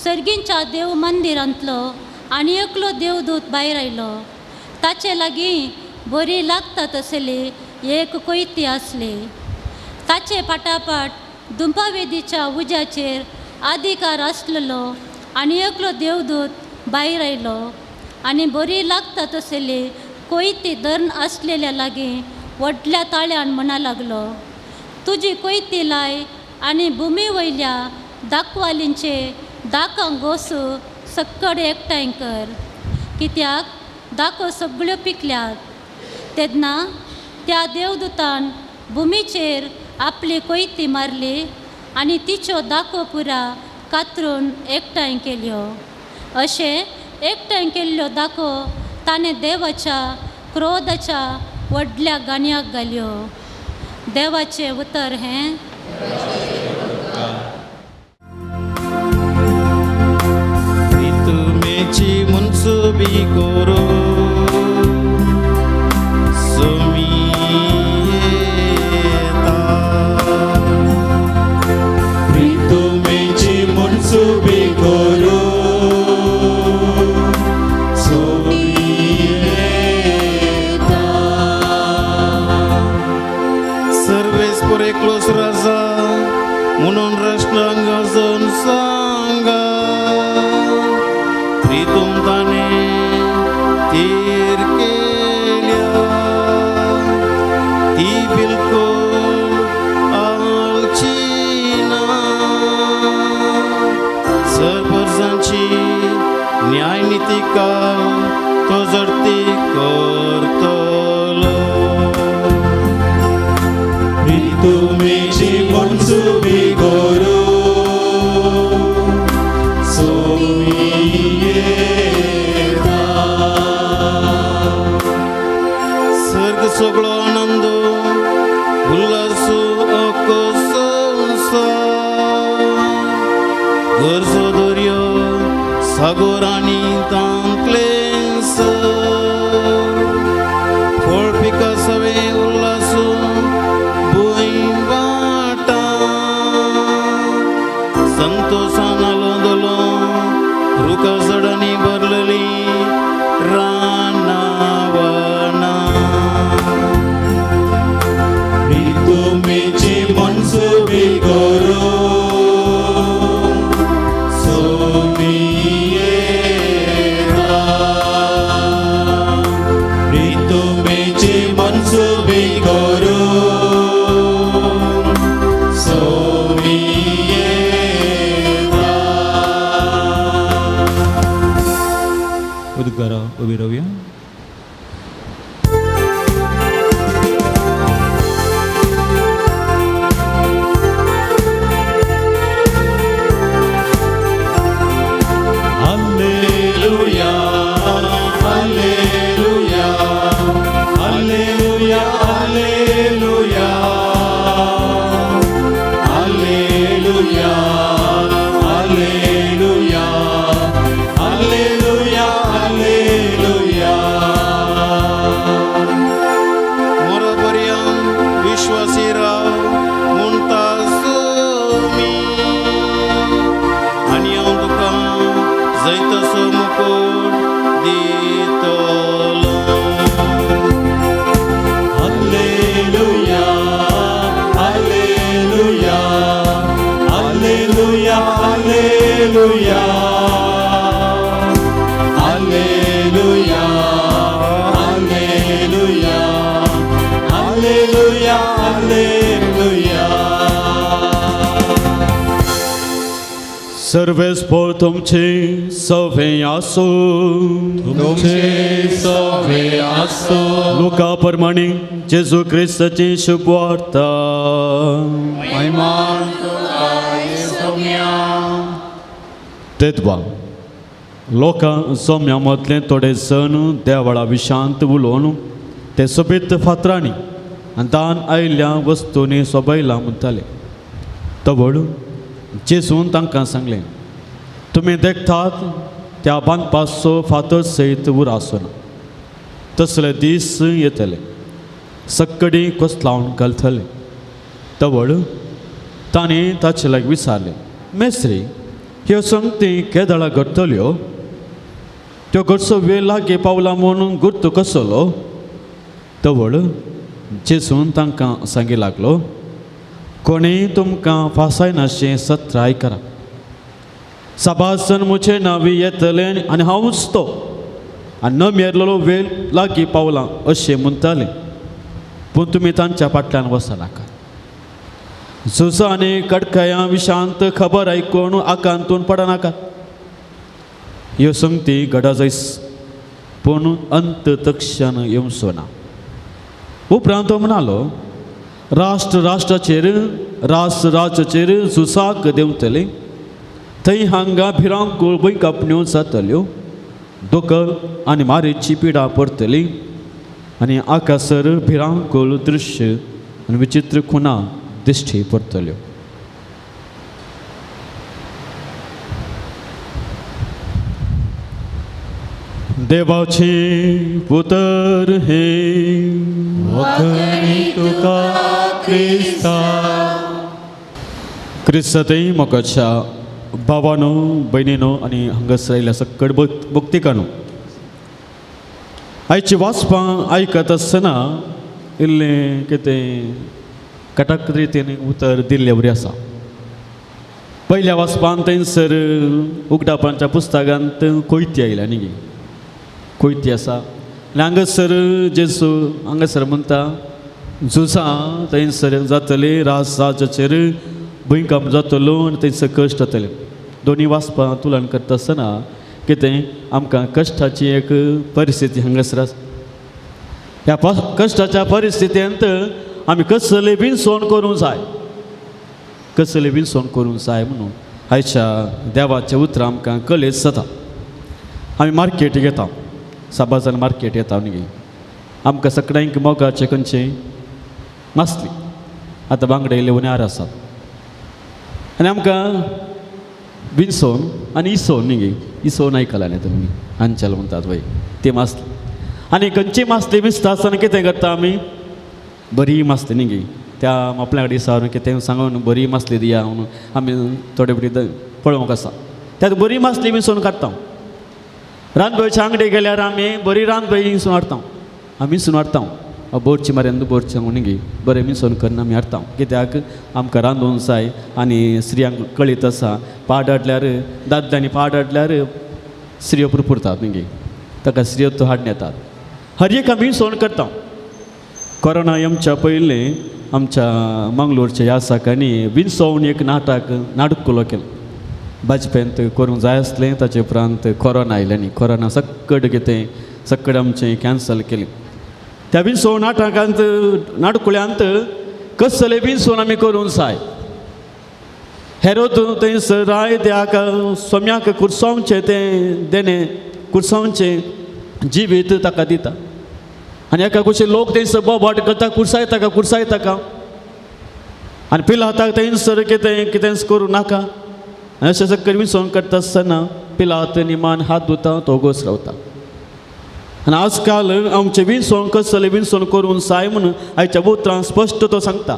Speaker 3: सर्गींच्या देव मंदिरांतलो आनी एकलो देवदूत भायर आयलो. ताचे लागीं बरी लागता तसली एक कोयती आसली. ताचे फाटाफाट धुंपावेदीच्या उज्याचेर अधिकार आसलेलो आनी एकलो देवदूत भायर आयलो आनी बरी लागता तसली कोयती धरून आसलेल्या लागीं व्हडल्या ताळ्यान म्हणा लागलो, तुजी कोयती लाय आनी भुमी वयल्या दाखवालींचे दाकांक घोसू सक्कड एकठांय कर, कित्याक दाखो सगळ्यो पिकल्यात. तेन्ना त्या देवदूतान भुमीचेर आपली कोयती मारली आनी तिच्यो दाखो पुरा कातरून एकठांय केल्यो. अशें एकठांय केल्ल्यो दाखो ताणें देवाच्या क्रोधाच्या व्हडल्या गाणयाक घाल्यो. देवाचें उतर हें.
Speaker 4: तुमेची मुनसुबी करो
Speaker 2: तुमेची मुनसुबी करो
Speaker 4: सर्वेस por eklos raza म्हणून राष्ट्रांक गाजोन सांगा, प्रितुम ताणें तीर केल्या ती बिलकुल आलची ना. सरपरसांची न्याय नीती काल तो जडती करतलो.
Speaker 2: तुमेची मुनसुबी करो
Speaker 4: सर्ग सगळो आनंद उल्हासो अको संसार, गरजो दर्यो सागोर आनी तांतलें सर. फळ पिका सवे उल्हासो भुंय वाटा, संतोषान आलोदलो रुका झाडांनी भरलेली रानावना.
Speaker 2: तुमेची मुनसुबी करो तुमेची मुनसुबी करो उद्गारा उभी राहूया. Alleluia, Alleluia, Alleluia, Alleluia.
Speaker 1: सर्वेस्पोर तुमचे सवे आसो,
Speaker 2: तुमचे सवे आसो.
Speaker 1: लुका प्रमाणे जेजू ख्रिस्ताची शुभवार्ता.
Speaker 2: महिमान तुका येसुम्या.
Speaker 1: तेदवा लोकां सोम्या मदले थोडे जण देवळा विशांत उलोवन ते सोबीत फातरांनी आनी दान आयिल्ल्या वस्तूंनी सोबयला म्हणटाले. तवळ जेजून तांकां सांगलें, तुमी देखतात त्या बांदपाचो फातर सयत उर आसना. तसले दीस येतले, सक्कडी कोसलावन घालतले. तवळ तांणी ताचे लागी विचारलें, मेस्त्री, ह्यो संगती केदळा घडटल्यो? त्यो घडचो वेळ लागी पावला म्हणून गुर्त कसलो? तवळ जेजून तांकां सांगी लागलो, कोणेय तुमकां फासायनाशें सत्र आयकरा. सबासन म्हजे नांवी येतले आनी हांवूच तो, आनी न मेरलेलो वेळ लागी पावला अशें म्हणटाले. पूण तुमी तांच्या फाटल्यान वचनाका. झुजां आनी कडकयां विशांत खबर आयकून आकांतून पडनाका. ह्यो संगती घडा जायस, पूण अंत तक्षण येवचो ना. उपरांत तो म्हणालो, राष्ट्र राष्ट्राचेर रास राज्याचेर झुजाक देंवतले. थंय हांगा भिरांकूळ भुंयकापण्यो जातल्यो, दोकर आनी मारेची पिडा पडटली, आनी आकासर भिरांकूळ दृश्य आनी विचित्र खुणा दिश्टी पडटल्यो. देवाचे पुतर हे
Speaker 2: वखणी तुका क्रिस्ता.
Speaker 1: क्रिस्ततेय मोगाच्या भावानो, भयणीनो आनी हांगासर आयिल्ल्या सकट भक्तिकानो, आयची वाचपां आयकत आसतना इल्लें कितें कटाक रितीन उतर दिल्लें बरें आसा. पयल्या वाचपान थंयसर उगडापांच्या पुस्तकांत कोयती आयल्या न्ही, कोयती आसा. आनी हांगासर जेजू हांगासर म्हणटा, झुजां थंयसर जातली, रास राज्याचेर भुंयकाप जातलो आनी थंयसर कश्ट जातले. दोनी वाचपां तुलना करता आसतना कितें आमकां कश्टाची एक परिस्थिती हांगासर आसा. ह्या कश्टाच्या परिस्थितींत आमी कसले बीन सोन करूंक जाय, कसले बीन सोन करूंक जाय म्हणून आयच्या देवाचें उतरां आमकां कळीत जाता. आमी मार्केट घेता, साबाजान मार्केट येता न्ही, आमकां सगळ्यांक मोगाचें खंयचें नासली. आतां बांगडे लेवण्यार आसात आनी आमकां विंसोन आनी इसोन न्ही, इसोन आयकलां न्ही तुमी, आंचल म्हणटात पळय ती मासली. आनी खंयची मासली विसता आसतना कितें करता आमी, बरी मासली न्ही, त्या आपल्या कडेन सारून कितें सांगून बरी मासली दिया म्हणून आमी थोडे बरी पळोवंक आसा. त्यात बरी मासली विंसोन काडटा. रांदबेच्या आंगडी गेल्यार आमी बरी रांदबे विंसून हाडटा, आमी विंसून हाडटा. बोरची मारेंद बोरची म्हणून न्ही, बरें विंसोन करून आमी हाडटा. कित्याक आमकां रांदूंक जाय आनी स्त्रियांक कळीत आसा, पाड हाडल्यार दादल्यांनी पाड हाडल्यार स्त्रियो पुरपुरतात न्ही, ताका स्त्रियो तो हाडून येतात. हर एक आमी विंसोन करता. कोरोना येवच्या पयलीं आमच्या मंगळूरच्या ह्या साकांनी विंसोवन एक नाटकुलो केलो. भाजपेंत करूंक जाय आसलें, ताचे उपरांत कोरोना आयलें न्ही, कोरोना सक्कड कितें सक्कड आमचें कॅन्सल केलें. त्या विंसोवन नाटकुल्यांत कसले विंसोन आमी करूंक जाय. हेरोद थंयसर राय त्या सोम्याक कुरसांवचें तें देणें, कुरसांवचें जिवीत ताका दिता. आनी एका कुशीन लोक थंयसर बोबाट करता, कुरसाय ताका. आनी पिलाताक थंयसर कितें कितेंच करूं नाका. अशें सक्कड विंसोन करता आसतना पिलात निमान हात धुता, तो गोस रावता. आनी आजकाल आमचें विंसोन कसलें विंसोन करूंक जाय म्हणून आयच्या उतरां स्पश्ट तो सांगता.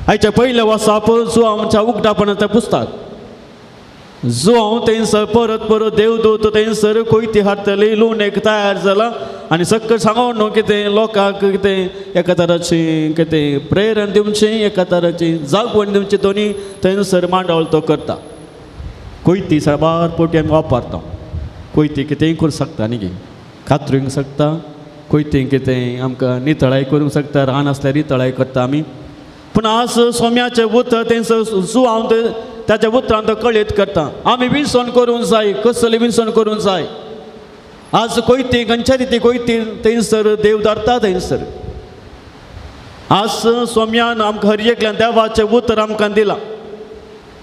Speaker 1: आयच्या पयल्या वाचप जो आमच्या उगडापणाचें पुस्तक, जो हांव थंयसर परत देवदूत थंयसर कोयती हाडटली, लूण एक तयार जाला आनी सक्कड सांगून न्हू कितें लोकांक कितें एका तराचें कितें प्रेरण दिवचें, एका तराचें जागवण दिवचें, दोनी थंयसर मांडवळ तो करता. कोयती साबार पोटी आमी वापरता कोयती कितेंय करूंक शकता न्ही गे कातरूंक शकता कोयती कितें आमकां नितळाय करूंक शकता रान आसल्यार नितळाय करता आमी पूण आज सोम्याचें उतर तें हांव त्याच्या उतरान तो कळीत करता आमी विसवण करूंक जाय कसली विसवण करूंक जाय आज कोयती खंयच्या रिती कोयती थंयसर देव धरता थंयसर आज सोम्यान आमकां हर एकल्यान देवाचें उतर आमकां दिलां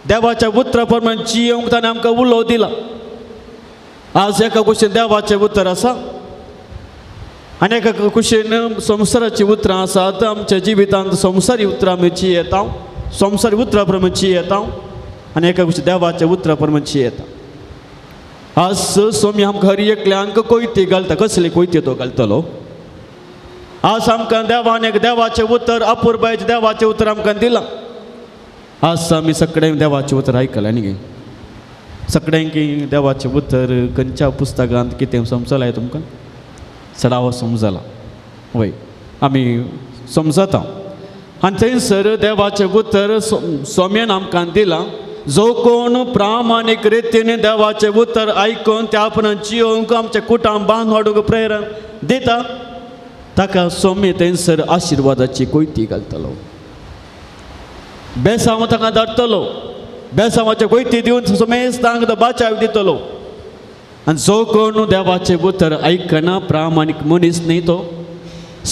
Speaker 1: देवाच्या उतरा प्रमाणे जियोंक ताणें आमकां उलो दिला आज एका कुशीन देवाचें उतर आसा आनी एका कुशीन संवसाराचीं उतरां आसात आमच्या जिवितांत संवसारी उतरां आमी जियेता संवसारी उतरां प्रमाणे जियेता आनी एका कुशीन देवाच्या उतरां प्रमाणे जियेता आज सोम्या आमकां हर एकल्यांक कोयती घालता कसली कोयती तो घालतलो आज आमकां देवान एक देवाचें उतर अपुर्बायेचें देवाचें उतर आमकां दिलां आज आमी सगळें देवाचें उतर आयकलां न्ही गे सगळ्यांक देवाचें उतर खंयच्या पुस्तकांत कितें समजलां तुमकां चडावो समजला वय आमी समजता आनी थंयसर देवाचें उतर सोम्यान आमकां दिलां जो कोण प्रामाणीक रितीन देवाचें उतर आयकून त्या प्रमाणे जियोंक आमचें कुटांब बांद हाडूंक प्रेरण दिता ताका सोम्य थंयसर आशिर्वादाची कोयती घालतलो बेसांव ताका धरतलो बेसांवाचे कोयती दिवन सोमेस्तांक बाचाव दितलो आनी जो कोण देवाचें उतर आयकना प्रामाणीक मनीस न्ही तो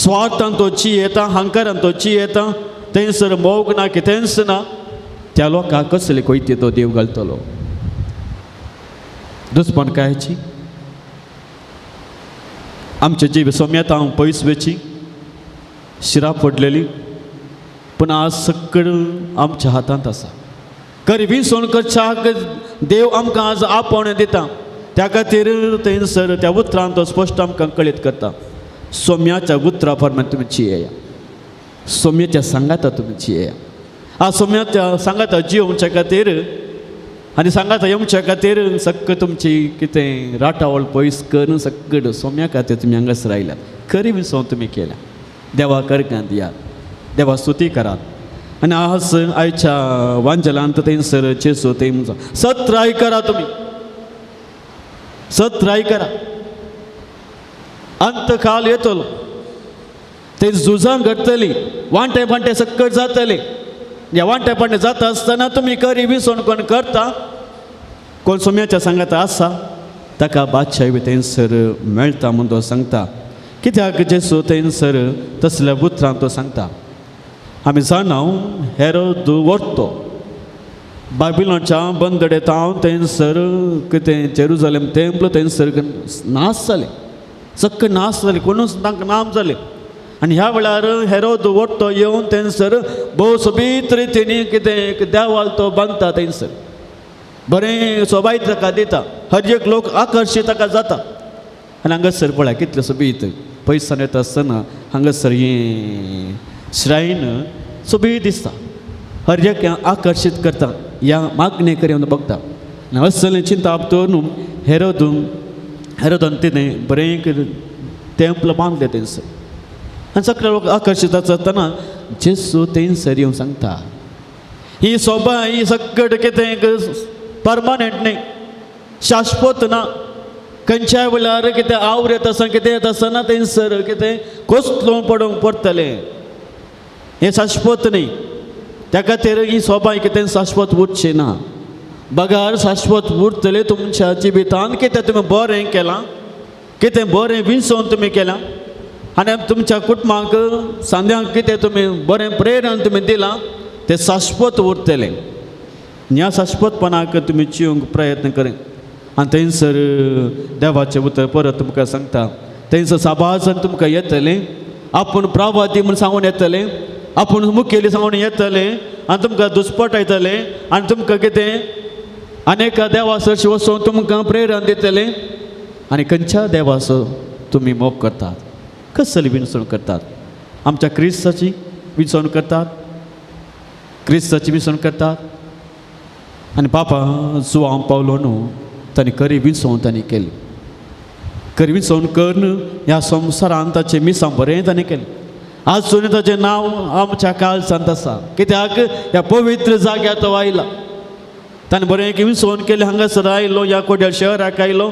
Speaker 1: स्वार्थान तो जियेता हंकारान तो जियेता थंयसर मोग ना कितेंच ना त्या लोकांक कसली कोयती तो देव घालतलो दुस्पणकायची आमचे जीव सोम्याता पयस वेची शिरां पडलेली पूण आज सगळें आमच्या हातांत आसा खरी विसवण करच्याक देव आमकां आज आपण दिता त्या खातीर थंयसर त्या उतरान तो स्पश्ट आमकां कळीत करता सोम्याच्या उतरा प्रमाणे तुमी जियेया सोम्याच्या सांगाता तुमी जियेया आज सोम्याच्या सांगाता जियोवच्या खातीर आनी सांगाता येवच्या खातीर सगळें तुमची कितें राटावळ पयस करून सगळें सोम्या खातीर तुमी हांगासर आयल्यात खरी विसवण तुमी केल्या देवा करकांत दियात देवा स्तुती करात आनी आज आयच्या वांजलांत थंयसर जेसू थंय म्हणटा सत्राय करा तुमी सत्राय करा अंत काल येतलो ते झुजां घडटली वांटे पांटे सगळे जातले ह्या वांटे पांटे जाता आसतना तुमी खरी विसवण कोण करता कोण सोम्याच्या सांगाता आसा ताका बादशाही बी थंयसर मेळटा म्हूण तो सांगता कित्याक जेसू थंयसर तसल्या उतरांत तो सांगता आमी जाणाव हेरोद व्हरतो बाबिलोनच्या बंदडेतां थंयसर कितें जेरुजलेम टेंपल थंयसर नाश जालें सगळें नाश जालें कोणूच तांकां नाम जालें आनी ह्या वेळार हेरोद व्हरतो येवन थंयसर भोव सोबीत रितीन कितें देवाल तो बांदता थंयसर बरें सोबायत ताका दिता हर एक लोक आकर्शीत ताका जाता आनी हांगासर पळय कितलें सोबीत पयसान येता आसतना हांगासर हें श्रायन सोबीत दिसता हर एक आकर्शीत करता ह्या मागणे करून बघता असलें चिंता न्हू हेरोदान तिणें बरें टेंपल बांदलें थंयसर आनी सगळे लोक आकर्शीत जातना जेसू थंयसर येवन सांगता ही सोबा ही सगळें कितें परमानंट न्ही शाश्वत ना खंयच्याय वेळार कितें आवड येता आसतना कितें येता आसतना थंयसर कितें कोसळून पडूंक पडटलें हें शाश्वत न्ही त्या खातीर ही सोबाय कितें शाश्वत उरची ना बगार शाश्वत उरतले तुमच्या जिवितांत कितें तुमी बरें केलां कितें बरें विसवण तुमी केलां आनी तुमच्या कुटुंबाक सांद्यांक कितें तुमी बरें प्रेरण तुमी दिलां तें शाश्वत उरतलें ह्या शाश्वतपणाक तुमी जिवंक प्रयत्न करें आनी थंयसर देवाचें उतर परत तुमकां सांगता थंयसर साबासन तुमकां येतलें आपूण प्रवादी म्हूण सांगून येतलें आपूण मुखेली सांगून येतलें आनी तुमकां दुस्पट येतलें आनी तुमकां कितें अनेका देवासरशी वचून तुमकां प्रेरण दितलें आनी खंयच्या देवाचो तुमी मोग करतात कसली विसवण करतात आमच्या क्रिस्ताची विसवण करतात क्रिस्ताची विसवण करतात आनी बाबा जुआंव पावलो न्हू ताणें खरी विसवण ताणें केली खरी विसवण करून ह्या संवसारांत ताचें मिसां बरें ताणें केलें आजून ताचें नांव आमच्या काळजांत आसा कित्याक ह्या पवित्र जाग्यार तो आयला ताणें बरें की विसवण केलें हांगासर आयलो या कोड्यार शहराक आयलो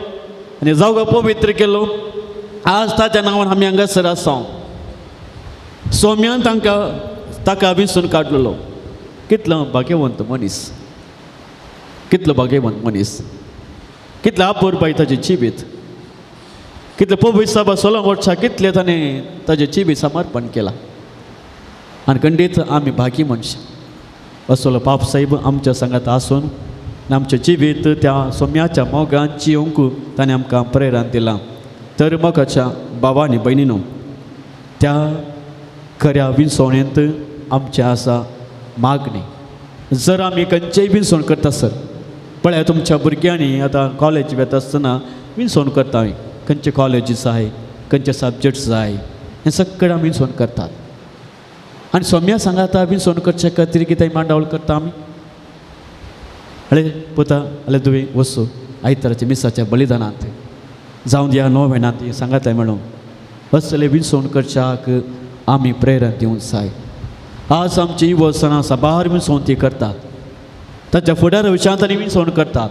Speaker 1: आनी जावगा पवित्र केलो आज ताच्या नांवान आमी हांगासर आसा सौम्यान ताका विसवण काडलेलो कितलो भाग्यवंत मनीस कितलो भाग्यवंत मनीस कितलें अपुरबाय ताजें जिवीत कितलें पवित्र सभा 16 वर्सां कितलें ताणें ताजें जिवीत समर्पण केलां आनी खंडीत आमी भागी मनशां असलो पाप साहेब आमच्या संगात आसून आनी आमचें जिवीत त्या सोम्याच्या मोगान जियोंक ताणें आमकां प्रेरण दिलां तर मोगाच्या भावा आनी भयणीनो त्या खऱ्या विसवणेंत आमचें आसा मागणी जर आमी खंयचेय विसवण करता सर पळय तुमच्या भुरग्यांनी आतां कॉलेज वता आसतना विसवण करता आमी खंयचे कॉलेजीस जाय खंयचे सब्जेक्ट्स जाय हें सगळें आमी विसवण करतात आनी सौम्या सांगाता विसवण करचे खातीर कितें मांडावळ करता आमी अळे पुता अले तुवें वचू आयताराच्या मिसाच्या बलिदानांत जावं ह्या नोवेनांत सांगाताय म्हणून असले विसवण करच्याक आमी प्रेरण दिवंक जाय आज आमची वसना सबार विसवण ती करतात ताच्या फुडार विशयांत आनी विसवण करतात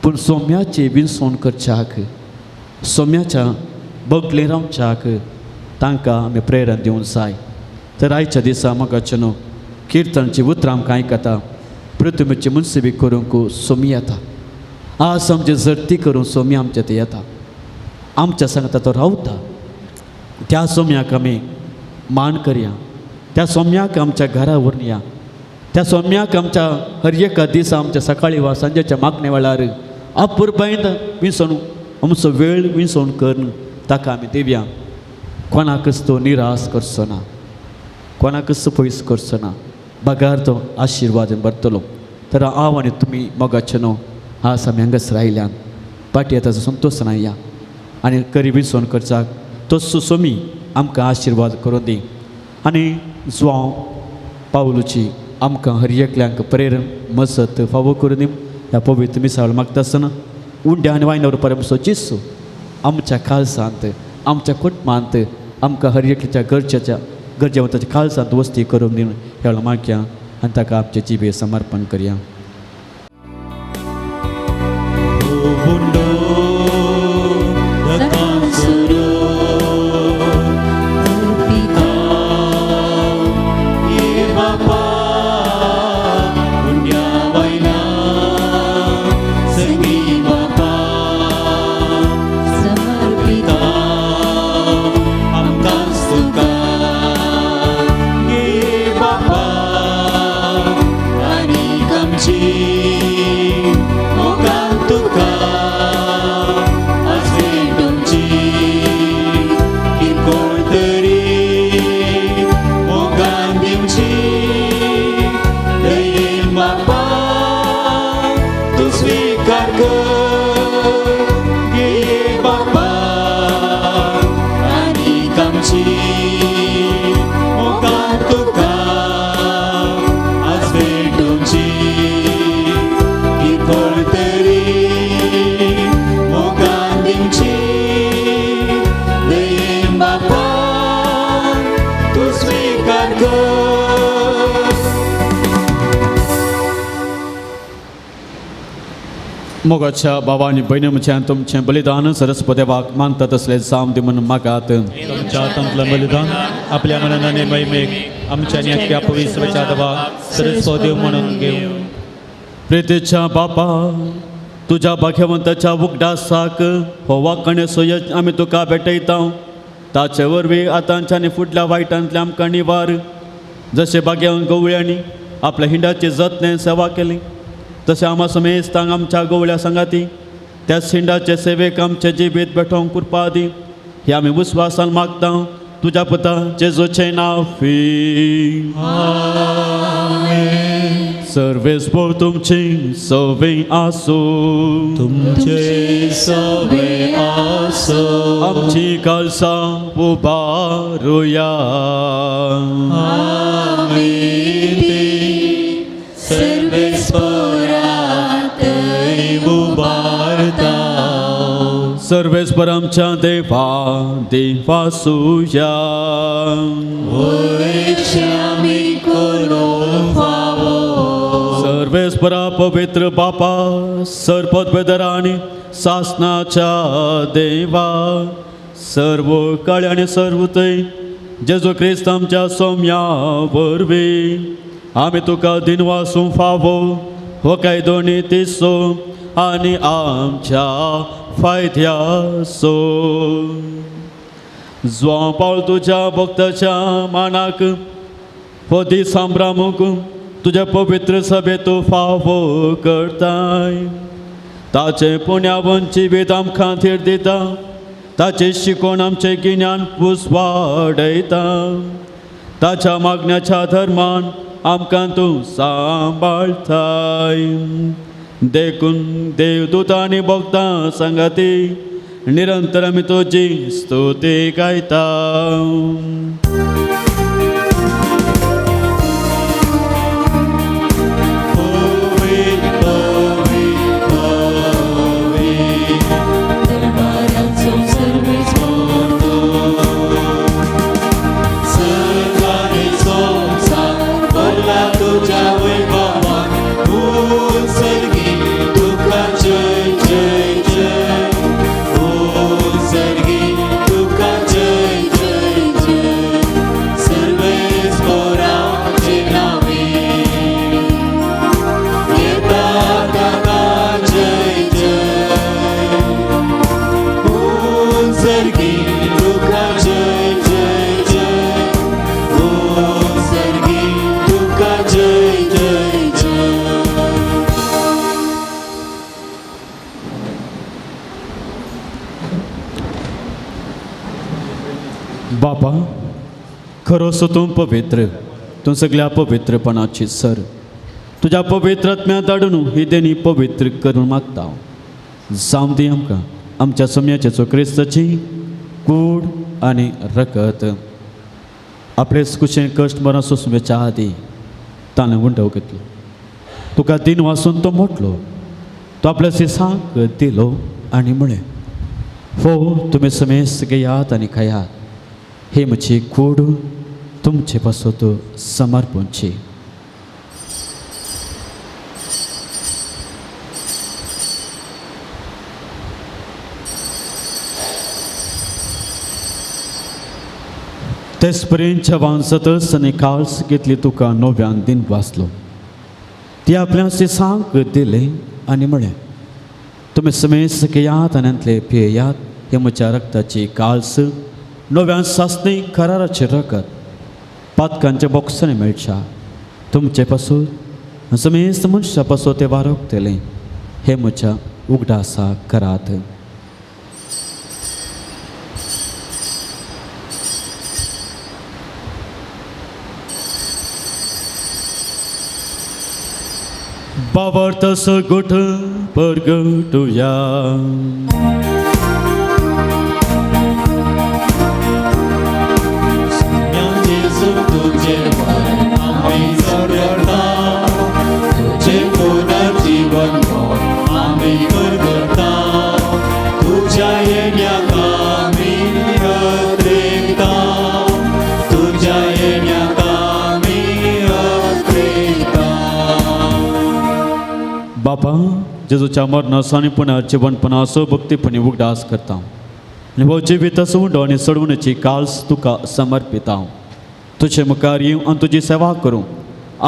Speaker 1: पूण सौम्याची विसवण करच्याक सौम्याच्या बगले रावच्याक तांकां आमी प्रेरण दिवंक जाय तर आयच्या दिसा म्हाका न्हू किर्तनची उतरां आमकां आयकता पृथ्वीची मुनसिबी करूंक सोमी येता आज आमची झरती करूं सोमी आमच्या ते येता आमच्या सांगता तो रावता त्या सोम्याक आमी मान करया त्या सोम्याक आमच्या घरा व्हरून या त्या सोम्याक आमच्या हर एका दिसा आमच्या सकाळी वा सांजेच्या मागणे वेळार अपुरबायेन विसवण आमचो वेळ विसवण करून ताका आमी दिवया कोणाकच तो निराश करचो ना कोणाकच पयस करचो ना बगार तो आशिर्वाद भरतलो तर हांव आनी तुमी मोगाचे न्हू आज आमी हांगासर आयल्यान पाटी ताचो संतोश या आनी करी विसवण करच्याक तो सोमी आमकां आशिर्वाद करून दी आनी जुआंव पावलुची आमकां हर एकल्यांक प्रेरण मसत फावो करून दी ह्या पवित्र मिसाळ मागता आसतना उंड्या आनी वायनावर परमसो जिसू आमच्या खालसांत आमच्या कुटुंबांत आमकां हर एकच्या गरजेवंताच्या खालसांत वस्ती करून दिवन ह्या वेळा मागया आनी ताका आमचे जिबे समर्पण करया मोगाच्या भावा आनी भयणींचें तुमचें बलिदान सरस्वदेवाक मानता तसलें जावं दी म्हणून मागात
Speaker 2: तुमच्या हातांतलें बलिदान आपल्या मनाने महिमेक आमच्या नित्या पवित्र दवा सरस्वदेव म्हणून घेऊ
Speaker 1: प्रितेच्या बापा तुज्या भाग्यवंताच्या उगडासाक हो वाकणे सोयत आमी तुका भेटयता ताचे वरवीं आतांच्या आनी फुडल्या वायटांतल्या आमकां निवार जशे भाग्यवान गवळ्यांनी आपल्या हिंडाची जतनाय सेवा केली तशें आमा समेस्तांक आमच्या गवळ्या संगाती त्या हिंडाचे सेवेक आमचे जिबीत भेटोवंक कृपा दी हे आमी विस्वासान मागता तुज्या पुता जेजूचें नांव फी सर्वेस्पोर तुमची सवे आसो
Speaker 2: तुमचे सवे आसो
Speaker 1: आमची काळसां उबारुया सर्वेस्पर आमच्या देवा देवासुया सर्वेस परमेश्वरा पवित्र बापा सर्वोद्भेदर आणि शासनाच्या देवा सर्व काळे आणि सर्वतय जेजू ख्रिस्त आमच्या सौम्या वरवी आम्ही तुका दिन वासूं फावो हो काय दोन्ही तिसो आणि आमच्या फायद्यासो जो पावल तुझ्या भक्ताच्या मानाक हो दीस संभ्रामूक तुझ्या पवित्र सभे तूं फावो करताय ताचे पुण्यावंची वेद आमकां थेर दिता ताचे शिकोवन आमचे गिन्यान वाडयता ताच्या मागण्याच्या धर्मान आमकां तूं सांबाळताय देखून देवदूतां आनी भक्तां संगती निरंतर आमी तुजी स्तुती गायता. बापा खरोच तूं पवित्र तूं सगळ्या पवित्रपणाची सर तुझ्या पवित्र आत्म्या धाडून ही देणी पवित्र करून मागता जावं दी आमकां आमच्या सम्याचेचो क्रिस्ताची कूड आनी रगत आपले कुशें कश्ट मरण सोंसुवेच्या आदी ताणें उंडव घेतलो तुका दिन वासून तो मोटलो तो आपल्या सिसांक दिलो आनी म्हळें हो तुमी समेस्त घेयात आनी खायात हे म्हजी कूड तुमचे पासत समर्पणची. तेच पर्यंतच्या वांसतच आनी काल्स घेतली तुका नव्यान दिन वाचलो ती आपल्या सिसांक दिले आनी म्हळें तुमी समेस्त घेयात आनी पियेयात हे म्हज्या रक्ताची काल्स नव्या सासणी कराराचे रगत पातकांच्या बॉक्सांनी मेळच्या तुमचे पासून समेस्त मनशा पासून ते वारोक दिलें हे म्हज्या उगडासा करात. बावर्तस गुठ परगटुया बापा जेजूच्या मरणाचो आनी पुनर्जीवनपणाचो भक्तीपणी उगडास करता आनी हो जिविताचो उंडो आनी सडवणेची काल्स तुका समर्पिता तुजे मुखार येवं आनी तुजी सेवा करूं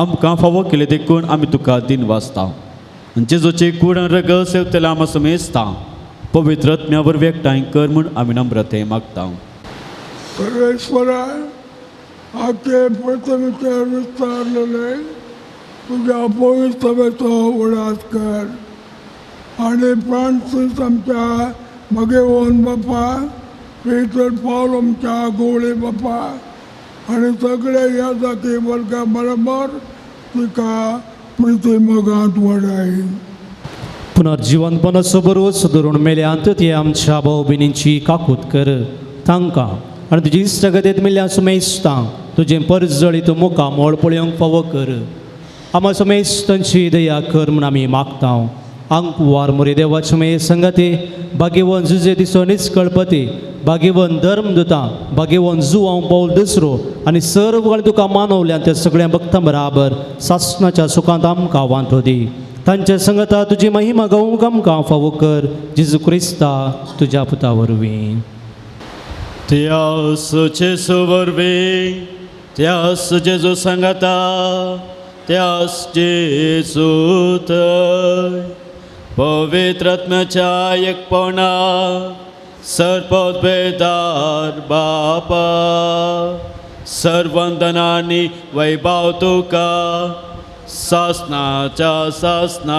Speaker 1: आमकां फावो केले देखून आमी तुका दिन वाचता जेजूची कूड आनी रगत सेवतले आमी समेस्ता पवित्र आत्म्या वरवीं एकठांय कर म्हूण आमी नम्रते मागता.
Speaker 5: परमेश्वरा आखे पृथ्वीचेर विस्तारलेले तुझ्या पवित्रतेचो उडास कर आनी फ्रांसीस आमच्या मगेवोन बापा पीटर पॉल आमच्या गोळे बापा आनी सगळे ह्या जाती वर्गा बरोबर तिका प्रिती मोगांत वाडय.
Speaker 6: पुनर्जीवनपणाचो बरो सुदरून मेल्यांत ती आमच्या भाव भयणींची काकूत कर तांकां आनी तुजी इश्टगतींत मेल्ल्या सुमेस्तां तुजें परजळीत मुखामोळ पळोवंक फावो कर. आमी समेस्तांची दया कर म्हूण आमी मागता अंकवार मुरे देवाचमे संगते भाग्यवन जुजे दिसो निष्कळपती भाग्यवन धर्मदुता भाग्यवन जुवांव पाऊल दुसरो आनी सर्व तुका मानवल्या त्या सगळ्या भक्तां बराबर सासणाच्या सुखांत आमकां वांटो दी तांच्या संगता तुजी महिमा गावूंक आमकां फावो कर जेजू क्रिस्ता तुज्या पुता वरवीं
Speaker 1: त्यास जेजू वरवीं त्यास जेजू सांगता त्यास जेजू थंय पवित्र आत्म्याच्या एकपणा सर्पोत बेदार बापा सर्वंदनांनी वैभव तुका सासनाच्या सासना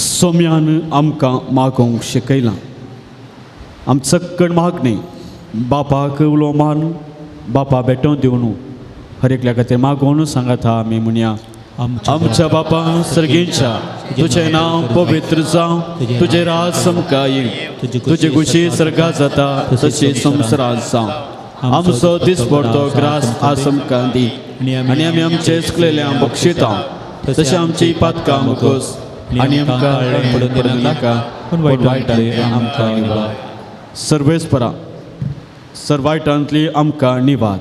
Speaker 1: सोम्यान आमकां मागोवंक शिकयलां आम चक्कण मागणी बापाक उलो मान बापा बेटो दिवन हर एकल्या खातीर मागोवन सांगात आमी म्हणया आमच्या बापा सर्गेच्या तुझें नांव पवित्र जावं तुजें राज समका येईल तुजे कुशी सर्गा जाता तशी संवसारांत जावं आमचो दिसपडतो ग्रास आज आमकां दी आनी आमी आमचे चुकलेल्या बक्षिता तशें आमची पातकां मुखोस आनी आमकां पडून नाका पूण वायटांतली आमकां निवार सर्वेस्परा सर्वायटांतली आमकां निवार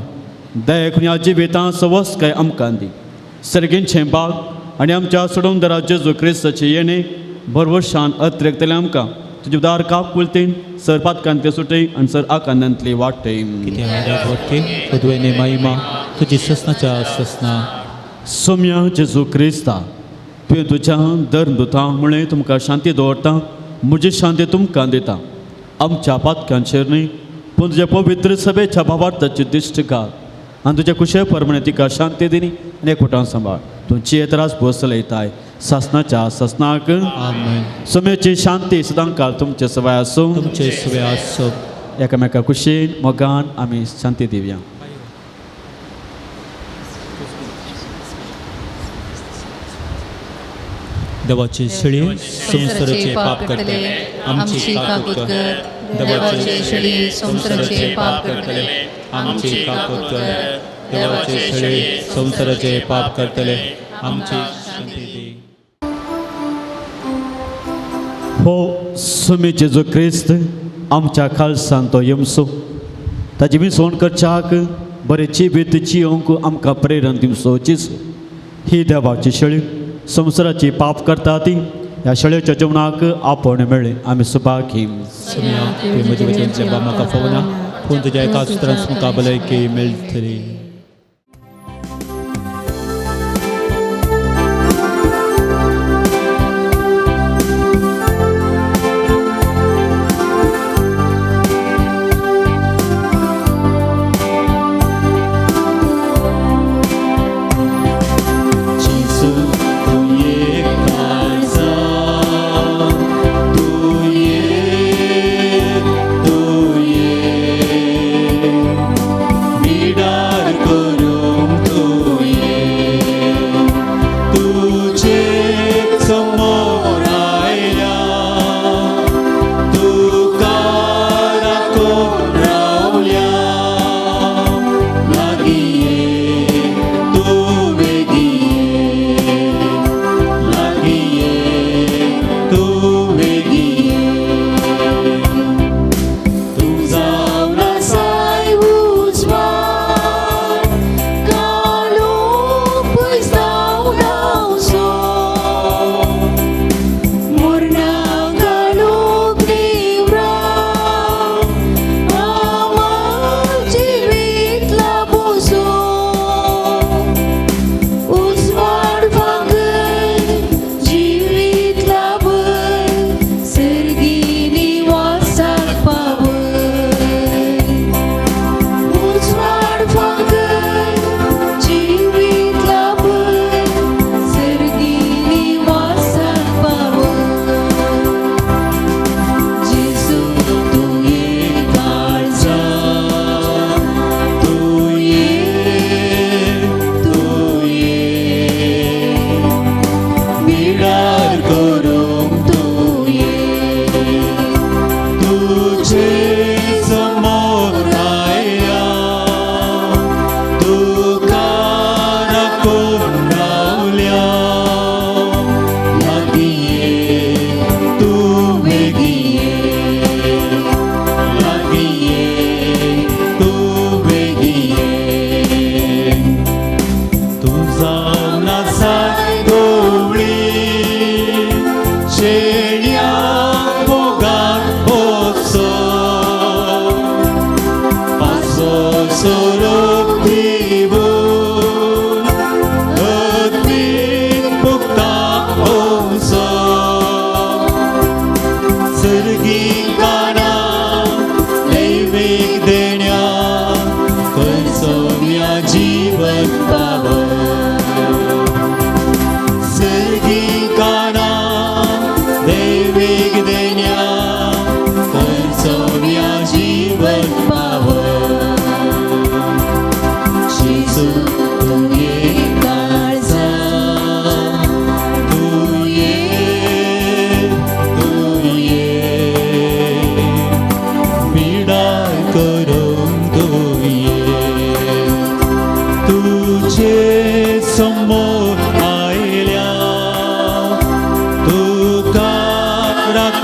Speaker 1: दयाकुन्या जिवितां सवस्काय आमकां दी सर्गेंचें बाग आनी आमच्या सोडून दरा जेजू क्रिस्ताचे येणे भरवशान अतिरेकतले आमकां तुजे दार काप कुलतेन सर पातकांतले सुटय आनी सर आकांतांतली वाटय
Speaker 2: तुवें महिमा तुजी ससनाच्या ससना
Speaker 1: सोम्या जेजू क्रिस्ता तुवें तुज्या धर्मदुतां म्हळें तुमकां शांती दवरता म्हजी शांती तुमकां दिता आमच्या पातकांचेर न्ही पूण तुज्या पवित्र सभेच्या भावार्थाची दिश्ट घाल आनी तुज्या कुशे परमणे तिका शांती दिनी आनी एकवटान सांबाळ तुमची येतरास बसलयताय सासनाच्या ससनाक सोम्याची शांती सदां काल तुमचे सवाय आसूं
Speaker 2: तुमचे सुवे आसो
Speaker 1: एकामेका कुशीन मोगान आमी शांती दिवया
Speaker 2: देवाची शिळी संसाराचे पाप करतले आमची काकूत कर देवाची शिळी संसाराचे पाप करतले आमची काकूत कर देवाची शिळी संसाराचे पाप करतले आमची शांती दी
Speaker 1: हो सोमी जेजू क्रिस्त आमच्या खालसान तो यमसो ताची विसवण करच्याक बरेची बेत जियोंक आमकां प्रेरण दिवचो चिसो ही देवाची शेळी संवसाराची पाप करता ती ह्या शेळयेच्या जेवणाक आपण मेळ्ळे आमी सुभागी
Speaker 2: सोम्या तुवें म्हजे वचनचें बा म्हाका फोवना पूण तुज्या एकाच उतरांच म्हाका भलायकी मेळटली
Speaker 4: विडार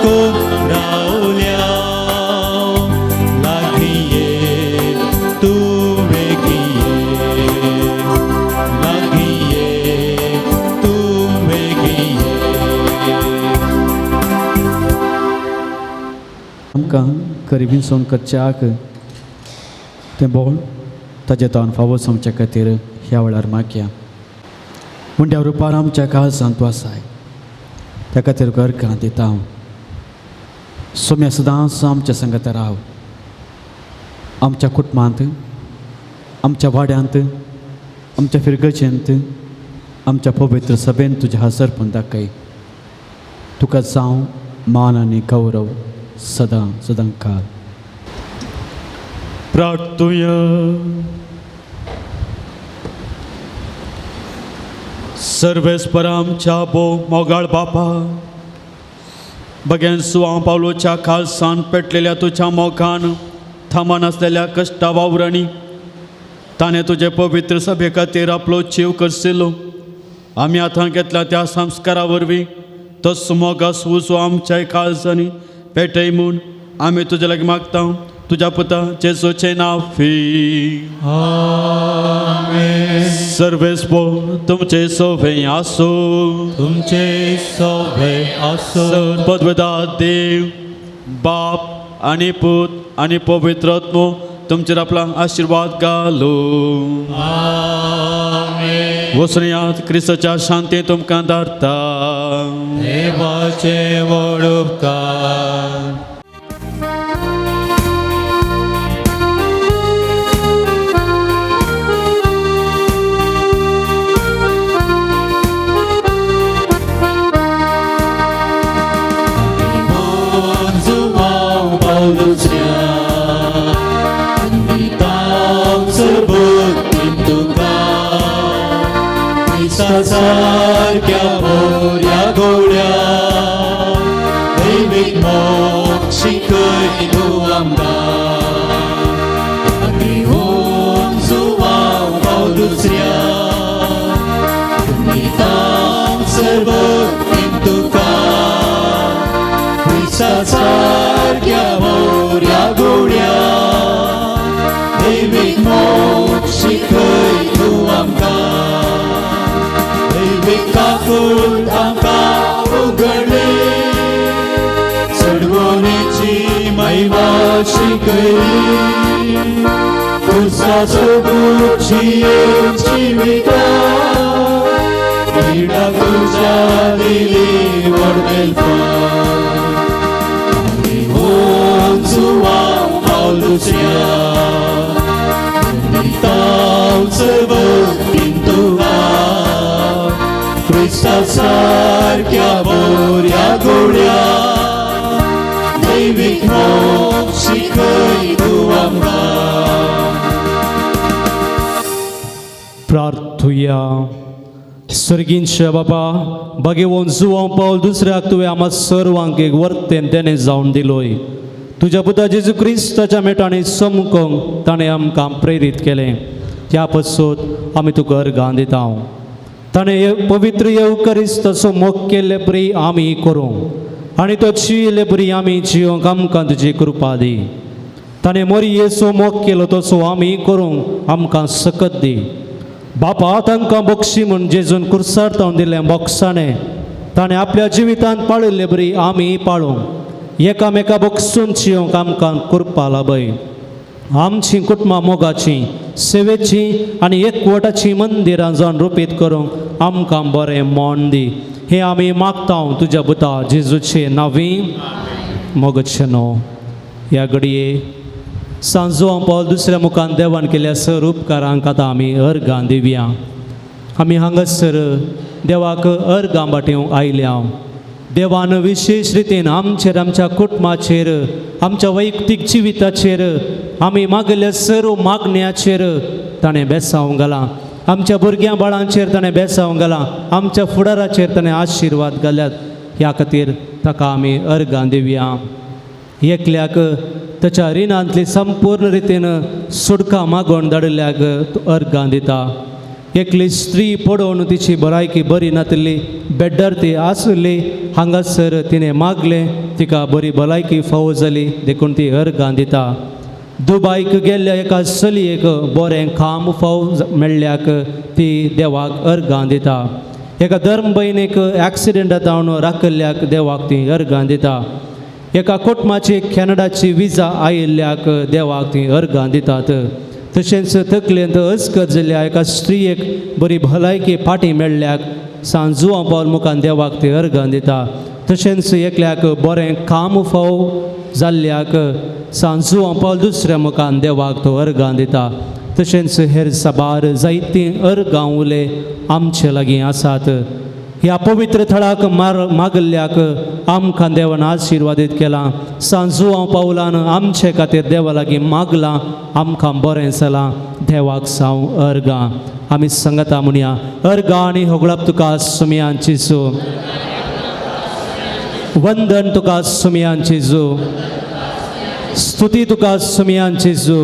Speaker 2: रावल्या लागिये तू वेगिये लागिये तू वेगिये
Speaker 1: आमकां गरिबीन सोन करच्याक तें बोळ ताजे तोंड फावो समच्या खातीर ह्या वेळार मागया मुंड्या रुपार आमच्या काळजांत तूं आसाय त्या खातीर घर घां दिता हांव सोम्या सदांच आमच्या संगत राव आमच्या कुटुंबांत आमच्या वाड्यांत आमच्या फिरगचेंत आमच्या पवित्र सभेन तुजें हजरपण दाखय तुका जावं मान आनी गौरव सदां सदां काल प्रार्थुया सर्वेस्परा आमच्या मोगाळ बापा बगेन सुवां पावलोच्या खालसान पेटलेल्या तुझ्या मोगान थांबा नासलेल्या कश्टा वावरांनी ताणें तुजे पवित्र सभे खातीर आपलो जीव करसिल्लो आमी आतां घेतल्या त्या संस्कारा वरवीं तस मोगास उजो आमच्या काळजांनी पेटय म्हूण आमी तुजे लागीं मागता तुझ्या पुता जेजूचें नांव सर्वेस्पो तुमचे सोभे आसो
Speaker 2: तुमचे सोभे आसो
Speaker 1: पदवेदार देव बाप आनी पूत आनी पवित्र आत्मो तुमचेर आपला आशिर्वाद घालो वसुयात क्रिस्ताच्या शांती तुमकां धाडटा
Speaker 2: देवाचे व्हड उपकार सारख्या मोऱ्या गोड्या दैवीक मोग शिकय तूं आमकां आमी होम जुवांव भाव दुसऱ्या तुमी ताम सर्वोत्तम तुका क्रिस्ता सारख्या मोऱ्या गोड्या दैवीक मोग शिकय तूं आमकां काकूळ आमकां उगडले चडवणेची महिमा शिकयली खुर्साचो बुची जिविता विडा तुझ्या दिली व्हडमेलपण आमी होम जुवांव पावल दुसऱ्या तुमी तांच भक्तीन तुका क्रिस्ता सारख्या मोऱ्या गोड्या दैवीक मोग शिकय तूं आमकां
Speaker 6: प्रार्थुया स्वर्गींच्या बाबा भगवंत जुवांव पावल दुसऱ्याक तुवें आम्हा सर्वांक एक वर्तेन तेणें जावन दिलोय तुज्या पुता जेजू क्रिस्ताच्या मेटांनी समकोंक ताणें आमकां प्रेरीत केलें त्या पसून आमी तुका अर्गां दिता ताणें पवित्र येवकरिस्ताचो मोग केल्ले परी आमी करूं आनी तो चियले परी आमी जियोंक आमकां तुजी कृपा दी ताणें मोरी येसो मोग केलो तसो आमी करूंक आमकां सकत दी बापा तांकां बक्षी म्हूण जेजून कुर्सार तावन दिलें मोगसाणें ताणें आपल्या जिवितांत पाळिल्ले बरी आमी पाळूंक एकामेका बक्षून जियोंक आमकां कृपा लाभय आमची कुटुंबां मोगाची सेवेची आनी एकवटाची मंदिरां जावन रुपीत करूंक आमकां बरें मोन दी हे आमी मागता तुज्या पुता जेजूचे नांवी मोगचे न्हू ह्या घडये सांजो पावल दुसऱ्या मुखान देवान केल्या सर उपकारांक आतां आमी अर्गां दिवया आमी हांगासर देवाक अर्गां बाटेवंक आयल्या देवान विशेष रितीन आमचेर आमच्या कुटुंबाचेर आमच्या वैयक्तीक जिविताचेर आमी मागल्या सर्व मागण्याचेर ताणें बेसावंक घालां आमच्या भुरग्यां बाळांचेर ताणें बेसावंक घालां आमच्या फुडाराचेर ताणें आशिर्वाद घाल्यात ह्या खातीर ताका आमी अर्गां दिवया एकल्याक ताच्या रिणांतली संपूर्ण रितीन सुटका मागोवन धाडिल्ल्याक अर्गां दिता एकली स्त्री पडोवन तिची भलायकी बरी नासली बेड्डार ती आसली हांगासर तिणें मागलें तिका बरी भलायकी फावो जाली देखून ती अर्गां दिता. दुबायक गेल्ल्या एका चलयेक बरें काम फाव मेळ्ळ्याक ती देवाक अर्गां दिता. एका धर्म भयणीक एक्सिडेंटांत जावन राखल्ल्याक देवाक ती अर्गां दिता. एका कुटुंबाची कॅनडाची विजा आयिल्ल्याक देवाक ती अर्गां दितात. तशेंच तकलेंत अस्कत जाल्ल्या एका स्त्रियेक बरी भलायकी फाटी मेळ्ळ्याक सांजुवा पावल मुखान देवाक ती अर्गां दिता. तशेंच एकल्याक बरें काम फाव जाल्ल्याक सांजुवा पावल दुसऱ्या मुखान देवाक तो अर्गां दिता. तशेंच हेर साबार जायतीं अर्गां उले आमचे लागीं आसात. ह्या पवित्र थळाक मागल्ल्याक आमकां देवान आशिर्वादीत केलां. सांजुवा पावलान आमचे खातीर देवा लागीं मागलां. आमकां बरें जालां. देवाक साव अर्गां. आमी सांगता म्हणया अर्गां आनी होगळप तुका सुमयांची जो. वंदन तुका सुमयांची जो. स्तुती तुका सुमयांची जो.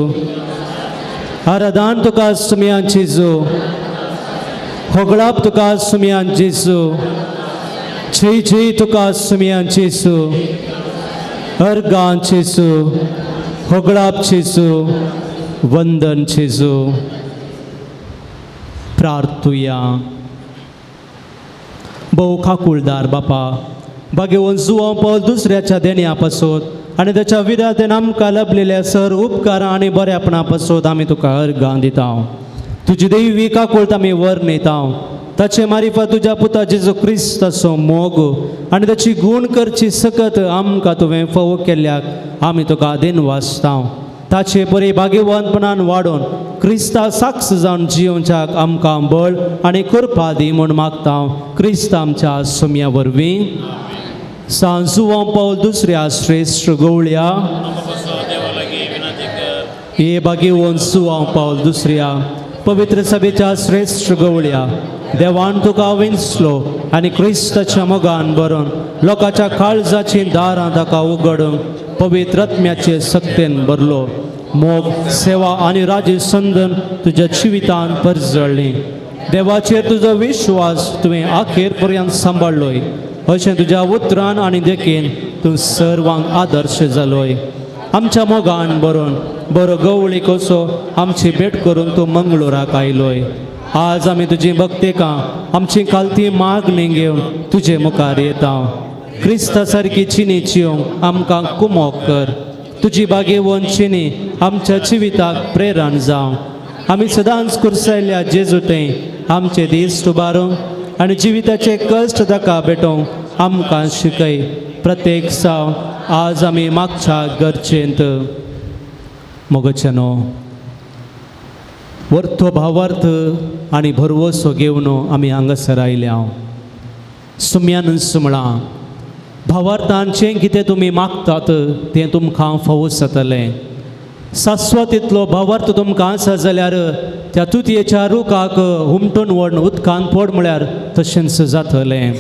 Speaker 6: आराधन तुका सुमयांची जो. होगळप तुका सुमयांची जो. जय जय तुका सुमयांची जो. अर्गांची जो. होगळापची जो. वंदनची जो. प्रार्थुया. भोव खाकुळदार बापा, भाग्यवन जुवा पावल दुसऱ्याच्या देण्या पासत आनी त्याच्या विरातेन आमकां लभलेल्या सर उपकारां आनी बऱ्यापणा पासत आमी तुका अर्गां दिता. तुजी दैवी काकूळट आमी वर्णयता. ताचे मारिफत तुज्या पुता जेजू क्रिस्ताचो मोग आनी ताची गूण करची सकत आमकां तुवें फावो केल्ल्याक आमी तुका दिनवासता. ताचे बरे भाग्यवानपणान वाडोवन क्रिस्ता साक्ष जावन जियोवच्याक आमकां बळ आनी कृपा दी म्हूण मागता. क्रिस्त आमच्या सुमया वरवीं. सांजुवा पावल दुसऱ्या श्रेश्ठ गवळ्या. हे भाग्यवान सुवा पावल दुसऱ्या पवित्र सभेच्या श्रेष्ठ गवळ्या. देवान तुका विंचलो आनी क्रिस्ताच्या मोगान भरून लोकांच्या काळजाची दारां ताका उगडूंक पवित्र आत्म्याचे सक्तेन भरलो. मोग सेवा आनी राजी संदन तुज्या जिवितान परजळ्ळी. देवाचेर तुजो विश्वास तुवें आखेर पर्यंत सांबाळ्ळोय. अशें तुज्या उतरान आनी देखीन तूं सर्वांक आदर्श जालोय. आमच्या मोगान भरून बरो गवळी कसो आमची भेट करून तूं मंगळुराक आयलोय. आज आमी तुजी भक्तेकां आमची कालती मागणी घेवन तुजे मुखार येता. क्रिस्ता सारकी चिनी जियोंक आमकां कुमोग कर. तुजी बागेवन चिनी आमच्या जिविताक प्रेरण जावं. आमी सदांच कुर्सायल्ल्या जेजूतें आमचे दीस उबारूंक आनी जिविताचे कश्ट ताका भेटोवंक आमकां शिकय. प्रत्येक साव आज आमी मागच्या गरजेंत मोगचनो वर्थो भावार्थ आनी भरवोसो घेवन आमी हांगासर आयल्या. सुमयान सुमळां भावार्थान जें कितें तुमी मागतात तें तुमकां फावो जातलें. शाश्वतीतलो भावार्थ तुमकां आसा जाल्यार त्या तुतयेच्या रुखाक हुमटून व्हरून उदकान पड म्हळ्यार तशेंच जातलें.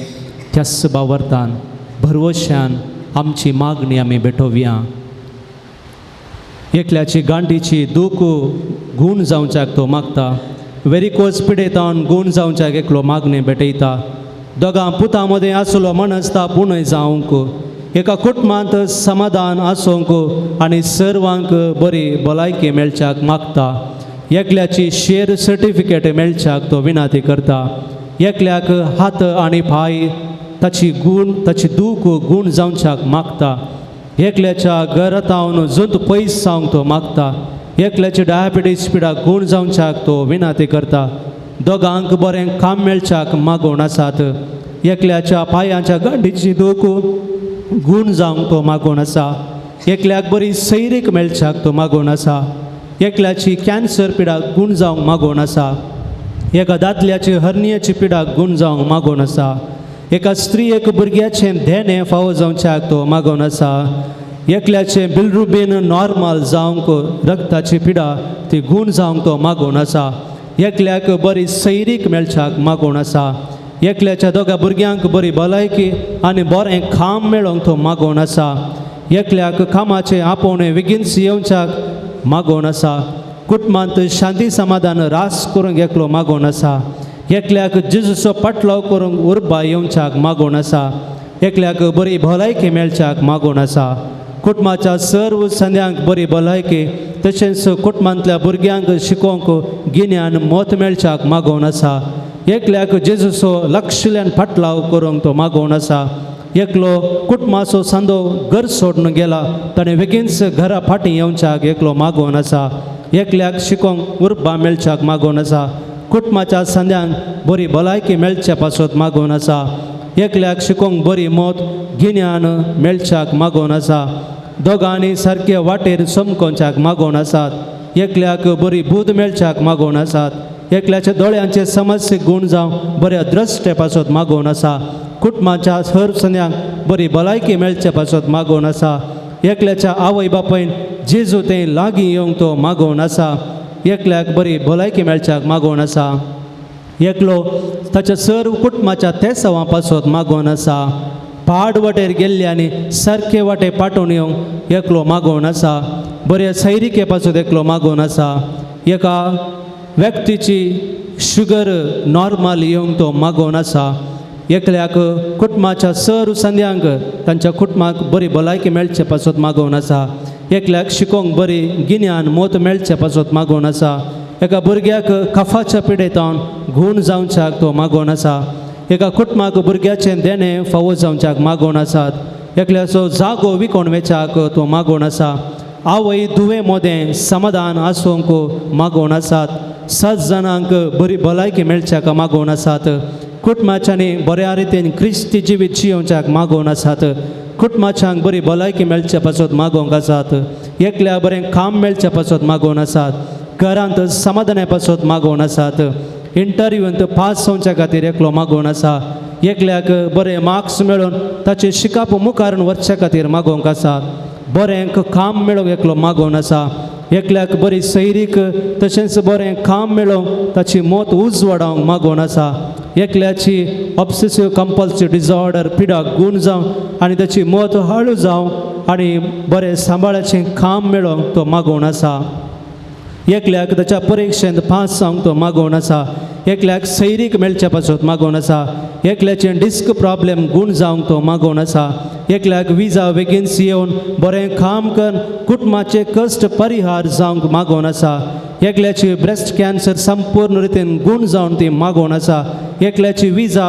Speaker 6: त्याच भावार्थान भरवश्यान आमची मागणी आमी भेटोवया. एकल्याची गांठीची दूख गूण जावच्याक तो मागता. वेरिकोज पिडेतावन गूण जावच्याक एकलो मागणी भेटयता. दोगां पुतां मदें आसलो मनस्ता पुणय जावंक एका कुटुंबांत समाधान आसूंक आनी सर्वांक बरी भलायकी मेळच्याक मागता. एकल्याची शेर सर्टिफिकेट मेळच्याक तो विनंती करता. एकल्याक हात आनी पाय ताची दूख गूण जावच्याक मागता. एकल्याच्या घरांतावन जंत पयस जावंक तो मागता. एकल्याची डायबिटीज पिडाक गूण जावच्याक तो विनंती करता. दोगांक बरें काम मेळच्याक मागोवन आसात. एकल्याच्या पांयाच्या गांठीची दूख गूण जावंक तो मागोवन आसा. एकल्याक बरी सैरीक मेळच्याक तो मागोवन आसा. एकल्याची कॅन्सर पिडाक गूण जावंक मागोवन आसा. एका दादल्याची हर्नियाची पिडाक गूण जावंक मागोवन आसा. एका स्त्रियेक भुरग्याचें धेने फावो जावच्याक तो मागोवन आसा. एकल्याचें बिलरुबीन नॉर्मल जावंक रक्ताची पिडा ती गूण जावंक तो मागोवन आसा. एकल्याक बरी सैरीक मेळच्याक मागोवन आसा. एकल्याच्या दोगा भुरग्यांक बरी भलायकी आनी बरें काम मेळोंक तो मागोवन आसा. एकल्याक कामाचें आपोवणें बेगीनच येवच्याक मागोवन आसा. कुटुंबांत शांती समाधान रास करूंक एकलो मागोवन आसा. एकल्याक जेजूचो पाटलाव करूंक उर्बा येवच्याक मागोवन आसा. एकल्याक बरी भलायकी मेळच्याक मागून आसा. कुटुंबाच्या सर्व संद्यांक बरी भलायकी तशेंच कुटुंबांतल्या भुरग्यांक शिकोवंक गिन्यान मत मेळच्याक मागोवन आसा. एकल्याक जेजूचो लक्षल्यान फाटलाव करूंक तो मागोवन आसा. एकलो कुटुंबाचो सांदो घर सोडून गेला ताणें बेगीनच घरा फाटीं येवच्याक एकलो मागोवन आसा. एकल्याक शिकोवंक उर्बा मेळच्याक मागोवन आसा. कुटुंबाच्या संद्यांक बरी भलायकी मेळच्या पासत मागोवन आसा. एकल्याक शिकोवंक बरी मत गिन्यान मेळच्याक मागोवन आसा. दोगांनी सारके वाटेर समकोवच्याक मागोवन आसात. एकल्याक बरी बूद मेळच्याक मागोवन आसात. एकल्याच्या दोळ्यांचे समस्या गुण जावं बऱ्या द्रश्टे पासत मागोवन आसा. कुटुंबाच्या हर संद्यांक बरी भलायकी मेळच्या पासत मागोवन आसा. एकल्याच्या आवय बापायन जेजू तें लागीं येवंक तो मागोवन आसा. एकल्याक बरी भलायकी मेळच्याक मागोवन आसा. एकलो ताच्या सर्व कुटुंबाच्या तेसावां पासत मागोवन आसा. पाड वाटेर गेल्ले आनी सारके वाटे पाटून येवंक एकलो मागोवन आसा. बरे सैरिके पासत एकलो मागोवन आसा. एका व्यक्तीची शुगर नॉर्मल येवंक तो मागोवन आसा. एकल्याक कुटुंबाच्या सर्व संद्यांक तांच्या कुटुंबाक बरी भलायकी मेळचे पासत मागोवन आसा. एकल्याक शिकोवंक बरी गिन्यान मत मेळचे पासत मागोवन आसा. एका भुरग्याक कफाच्या पिडेतावन गूण जावच्याक तो मागोवन आसा. एका कुटुंबाक भुरग्याचें देणें फावो जावच्याक मागोवन आसात. एकल्याचो जागो विकोण वेचाक तो मागोवन आसा. आवय दुवें मोदें समाधान आसूंक मागोवन आसात. 7 जाणांक बरी भलायकी मेळच्याक मागोवन आसात. कुटुंबाच्यांनी बऱ्या रितीन क्रिस्ती जिवीत जियोवच्याक मागोवन आसात. कुटुंबाच्यांक बरी भलायकी मेळच्या पासत मागोवंक आसात. एकल्या बरें काम मेळच्या पासत मागोवन आसात. घरांत समाधाना पासत मागोवन आसात. इंटरव्यूंत पास जावच्या खातीर एकलो मागोवन आसा. एकल्याक बरे मार्क्स मेळोवन ताचे शिकाप मुखार व्हरच्या खातीर मागोवंक आसात. बरें काम मेळोवंक एकलो मागोवन आसा. एकल्याक बरी सैरीक तशेंच बरें काम मेळोवंक ताची मत उज वाडोवंक मागोवन आसा. एकल्याची ऑब्सेसिव्ह कंपल्सिव्ह डिजॉर्डर पिडाक गूण जावं आनी ताची मत हळू जावं आनी बरें सांबाळाचें काम मेळोवंक तो मागोवन आसा. एकल्याक ताच्या परिक्षेंत पास जावंक तो मागोवन आसा. एकल्याक सैरीक मेळच्या पासत मागोवन आसा. एकल्याचें डिस्क प्रॉब्लेम गूण जावंक तो मागोवन आसा. एकल्याक विजा बेगीनच येवन बरें काम करून कुटुंबाचे कश्ट परिहार जावंक मागोवन आसा. एकल्याची ब्रेस्ट कॅन्सर संपूर्ण रितीन गूण जावन ती मागोवन आसा. एकल्याची विजा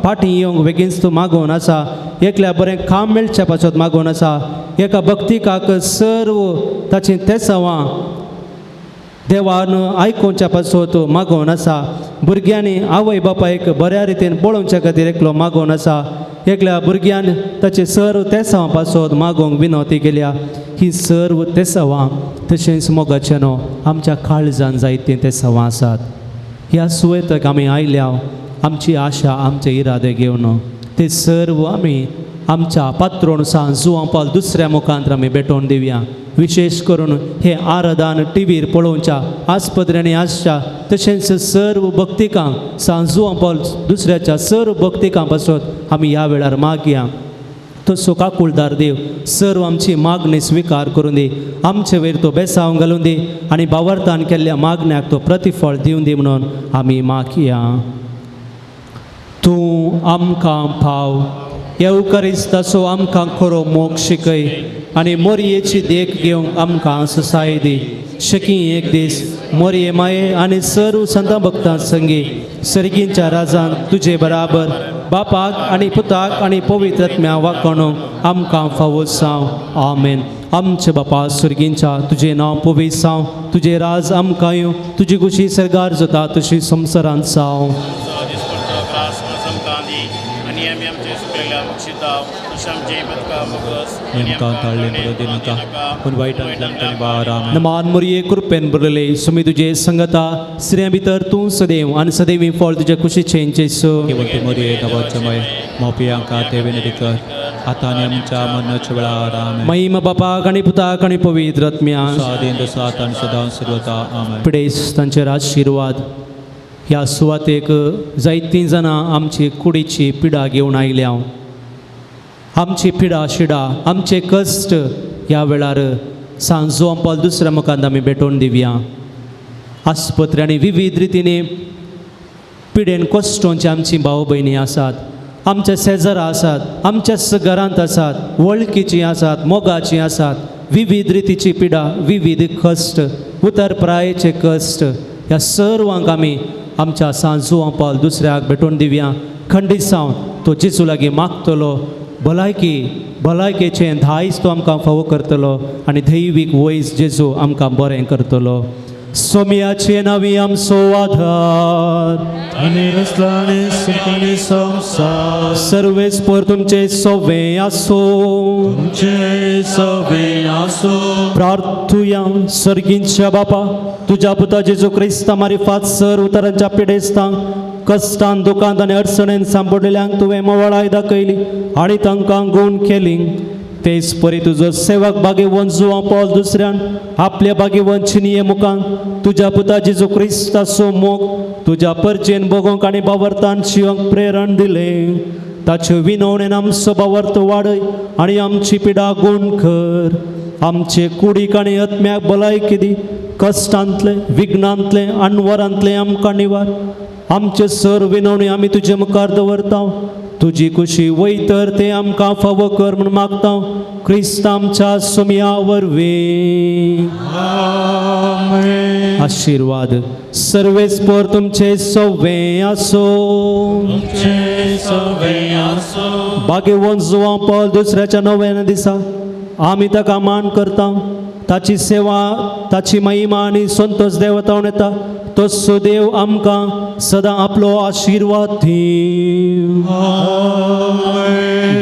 Speaker 6: फाटीं येवंक बेगीनच तो मागोवन आसा. एकल्या बरें काम मेळच्या पासत मागोवन आसा. एका भक्तिकाक सर्व ताचीं तेसावां देवान आयकोवच्या पासत मागोवन आसा. भुरग्यांनी आवय बापायक बऱ्या रितीन पळोवच्या खातीर एकलो मागोवन आसा. एकल्या भुरग्यान ताचे सर्व तेसावां पासत मागोवंक विनवती केल्या. ही सर्व तेसावां तशेंच मोगाचें न्हू आमच्या काळजान जायतीं तेसावां आसात. ह्या सुवातेक आमी आयल्या आमची आशा आमचे इरादे घेवन ते सर्व आमी आमच्या पात्रोण जुवां पावल दुसऱ्या मुखांत आमी भेटोवन दिवया. विशेष करून हे आराधन टीव्हीर पळोवच्या आस्पत्र्यांनी आसच्या तशेंच सर्व भक्तिकांक जुवां पावल दुसऱ्याच्या सर्व भक्तिकां पासत आमी ह्या वेळार मागया. तो सुखाकुळदार देव सर्व आमची मागणी स्विकार करून दी. आमचे वयर तो बेसांव घालून दी आनी भावार्थान केल्ल्या मागण्याक तो प्रतिफळ दिवन दी म्हणून आमी मागया. तूं आमकां पाव येवकारिस्ताचो आमकां खरो मोग शिकय आनी मोरयेची देख घेवंक आमकां ससाय दी. शकी एक दीस मोरये माये आनी सर्व संतां भक्तां संगी सर्गींच्या राजान तुजे बराबर बापाक आनी पुताक आनी पवित्र आत्म्या वाकोणूंक आमकां फावो जावं. आमेन. आमचे बापा सुर्गींच्या तुजें नांव पवित्र जावं. तुजें राज आमकां येवं. तुजी खुशी सरगार जाता तशी संवसारांत जावं. नमान मोरये कृपेन बरले सुमी तुजे संगता स्त्रियां भितर तूं सदैव आनी सदैवी फळ तुजे कुशीचें जेसू.
Speaker 2: मोरये नवचमय मोपयांका ते विनंती कर आता आनी आमच्या मरणाच्या वेळार आमेन.
Speaker 6: महिमा बापाक आनी पुताक आनी पवित्र आत्म्या
Speaker 2: सादेन सात आनी सदां सर्वता आमेन.
Speaker 6: पिडेस तांचेर आशिर्वाद. ह्या सुवातेक जायतीं जाणां आमची कुडीची पिडा घेवन आयल्या. आमची पिडा शिडा आमचे कश्ट ह्या वेळार जुवां पावल दुसऱ्या मुखांत आमी भेटोवन दिवया. आस्पत्र्यांनी विविध रितीने पिडेन कश्टोवची आमची भाव भयणी आसात. आमच्या शेजारा आसात, आमच्याच घरांत आसात, वळखीचीं आसात, मोगाचीं आसात, विविध रितीची पिडा, विविध कश्ट, उतरप्रायेचे कश्ट, ह्या सर्वांक आमी आमच्या सांजुआ पावल दुसऱ्याक भेटोवन दिवया. खंडीत सावन तो जेजू लागीं मागतलो, भलायकेचें धायज तो आमकां फावो करतलो आनी दैवीक वयस जेजू आमकां बरें करतलो. सोम्याचे नांवी आमचो आधार,
Speaker 2: आनी रसलाने सुखाने संसार
Speaker 6: सर्वेस्पर तुमचे सोवे आसो.
Speaker 2: तुमचे सवे आसो.
Speaker 6: प्रार्थुया. सर्गींच्या बापा, तुझ्या पुता जेजू क्रिस्ता मारिफात सर उतारांच्या पिडेस्तांक कश्टान दुखांत आनी अडचणेन सांपडलेल्यांक तुवें मोवाळाय दाखयली आनी तांकां गूण केली. तेच परी तुजो सेवक भाग्यवन जुआ पॉल दुसऱ्यान आपल्या भाग्यवन चिनिये मुखान तुझ्या पुता जेजू क्रिस्ताचो मोग तुझ्या परचेन बगोवंक आनी बावर्तान जिवंक प्रेरण दिलें. ताचे विनवणेन आमचो बावर्त वाडय आनी आमची पिडा गूण कर. आमचे कुडीक आनी आत्म्याक भलायकी दी. कश्टांतले, विघ्नांतले, आनवरांतले आमकां निवार. आमचे सर विनवणी आमी तुजे मुखार दवरता. तुजी खुशी वयतर ते आमकां फावो कर म्हूण मागता. क्रिस्त आमच्या सोम्या वरवीं. आशिर्वाद. सर्वेस्पर तुमचे सवे आसो.
Speaker 2: तुमचे सवे आसो.
Speaker 6: भाग्यवन जुआ पॉल दुसऱ्याच्या 9व्या दिसा आमी ताका मान करता. ताची सेवा, ताची महिमा आनी संतोष देवतावन येता. तसो देव आमकां सदां आपलो आशिर्वाद दी.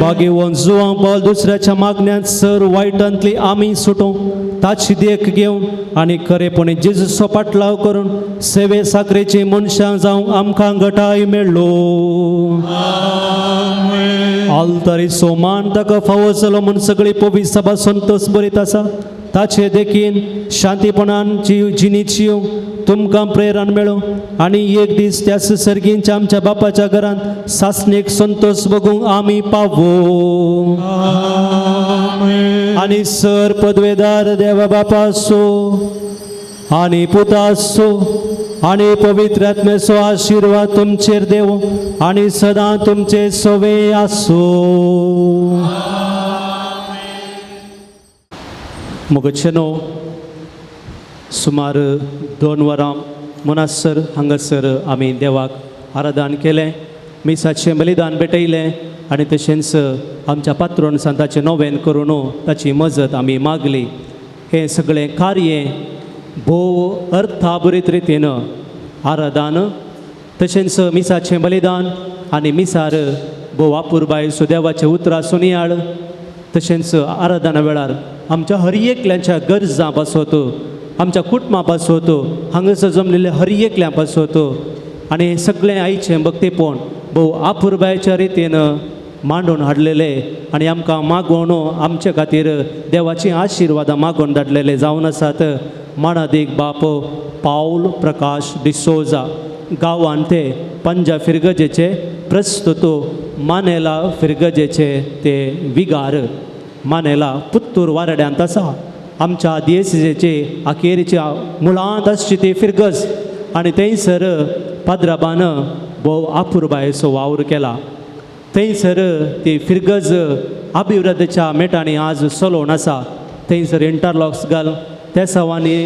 Speaker 6: भाग्यवन जुआ पॉल दुसऱ्याच्या मागण्यांत सर वायटांतली आमी सुटो. ताची देख घेवन आनी खरेपणी जेजूचो पाटलाव करून सेवे साकरेची मनशां जावंक आमकां घटाय मेळ्ळो. आलतारीचो मान ताका फावो जालो म्हूण सगळी पवित्र सभा संतोष बरीत आसा. ताचे देखीन शांतीपणान जिणीची तुमकां प्रेरण मेळो आनी एक दीस त्या सर्गींच्या आमच्या बापाच्या घरांत सासणेक संतोष बगूंक आमी पावो. आनी सर पदवेदार देवा बापा आसो आनी पुता आसो आनी पवित्र आत्म्याचो आशिर्वाद तुमचेर देव आनी सदां तुमचे सवे आसो. मोगचेनो सुमार 2 वरां मनासर हांगासर आमी देवाक आराधन केलें, मिसाचें बलिदान भेटयलें आनी तशेंच आमच्या पात्रोन संताचें नोवेन करून ताची मजत आमी मागली. हें सगळें कार्य भोव अर्थाबरीत रितीन आराधन तशेंच मिसाचें बलिदान आनी मिसार भोव आपुरबाय सुदेवाचें उतरां सुनियाळ तशेंच आराधना वेळार आमच्या हर एकल्याच्या गरजां पासत आमच्या कुटुंबा पासत हांगासर जमलेल्या हर एकल्या पासत आनी हें सगळें आयचें भक्तीपण भोव आपुरबायेच्या रितीन मांडून हाडलेले आनी आमकां मागोवन आमचे खातीर देवाची आशिर्वादां मागोवन धाडलेले जावन आसात. माणादीक बाप पाऊल प्रकाश डिसोजा गांवांत ते पंजा फिरगजेचे प्रस्तुतो मानेला फिरगजेचे ते विगार मानेला पुत्तूर वारड्यांत आसा. आमच्या दिएसीचे अखेरच्या मुळांत आसची ती फिरगज आनी थंयसर पाद्राबान भोव आपुरबायेचो वावर केला. थंयसर ती फिरगज अभिवृद्धीच्या मेटांनी आज चलोवन आसा. थंयसर इंटरलॉक्स घाल त्या सवांनी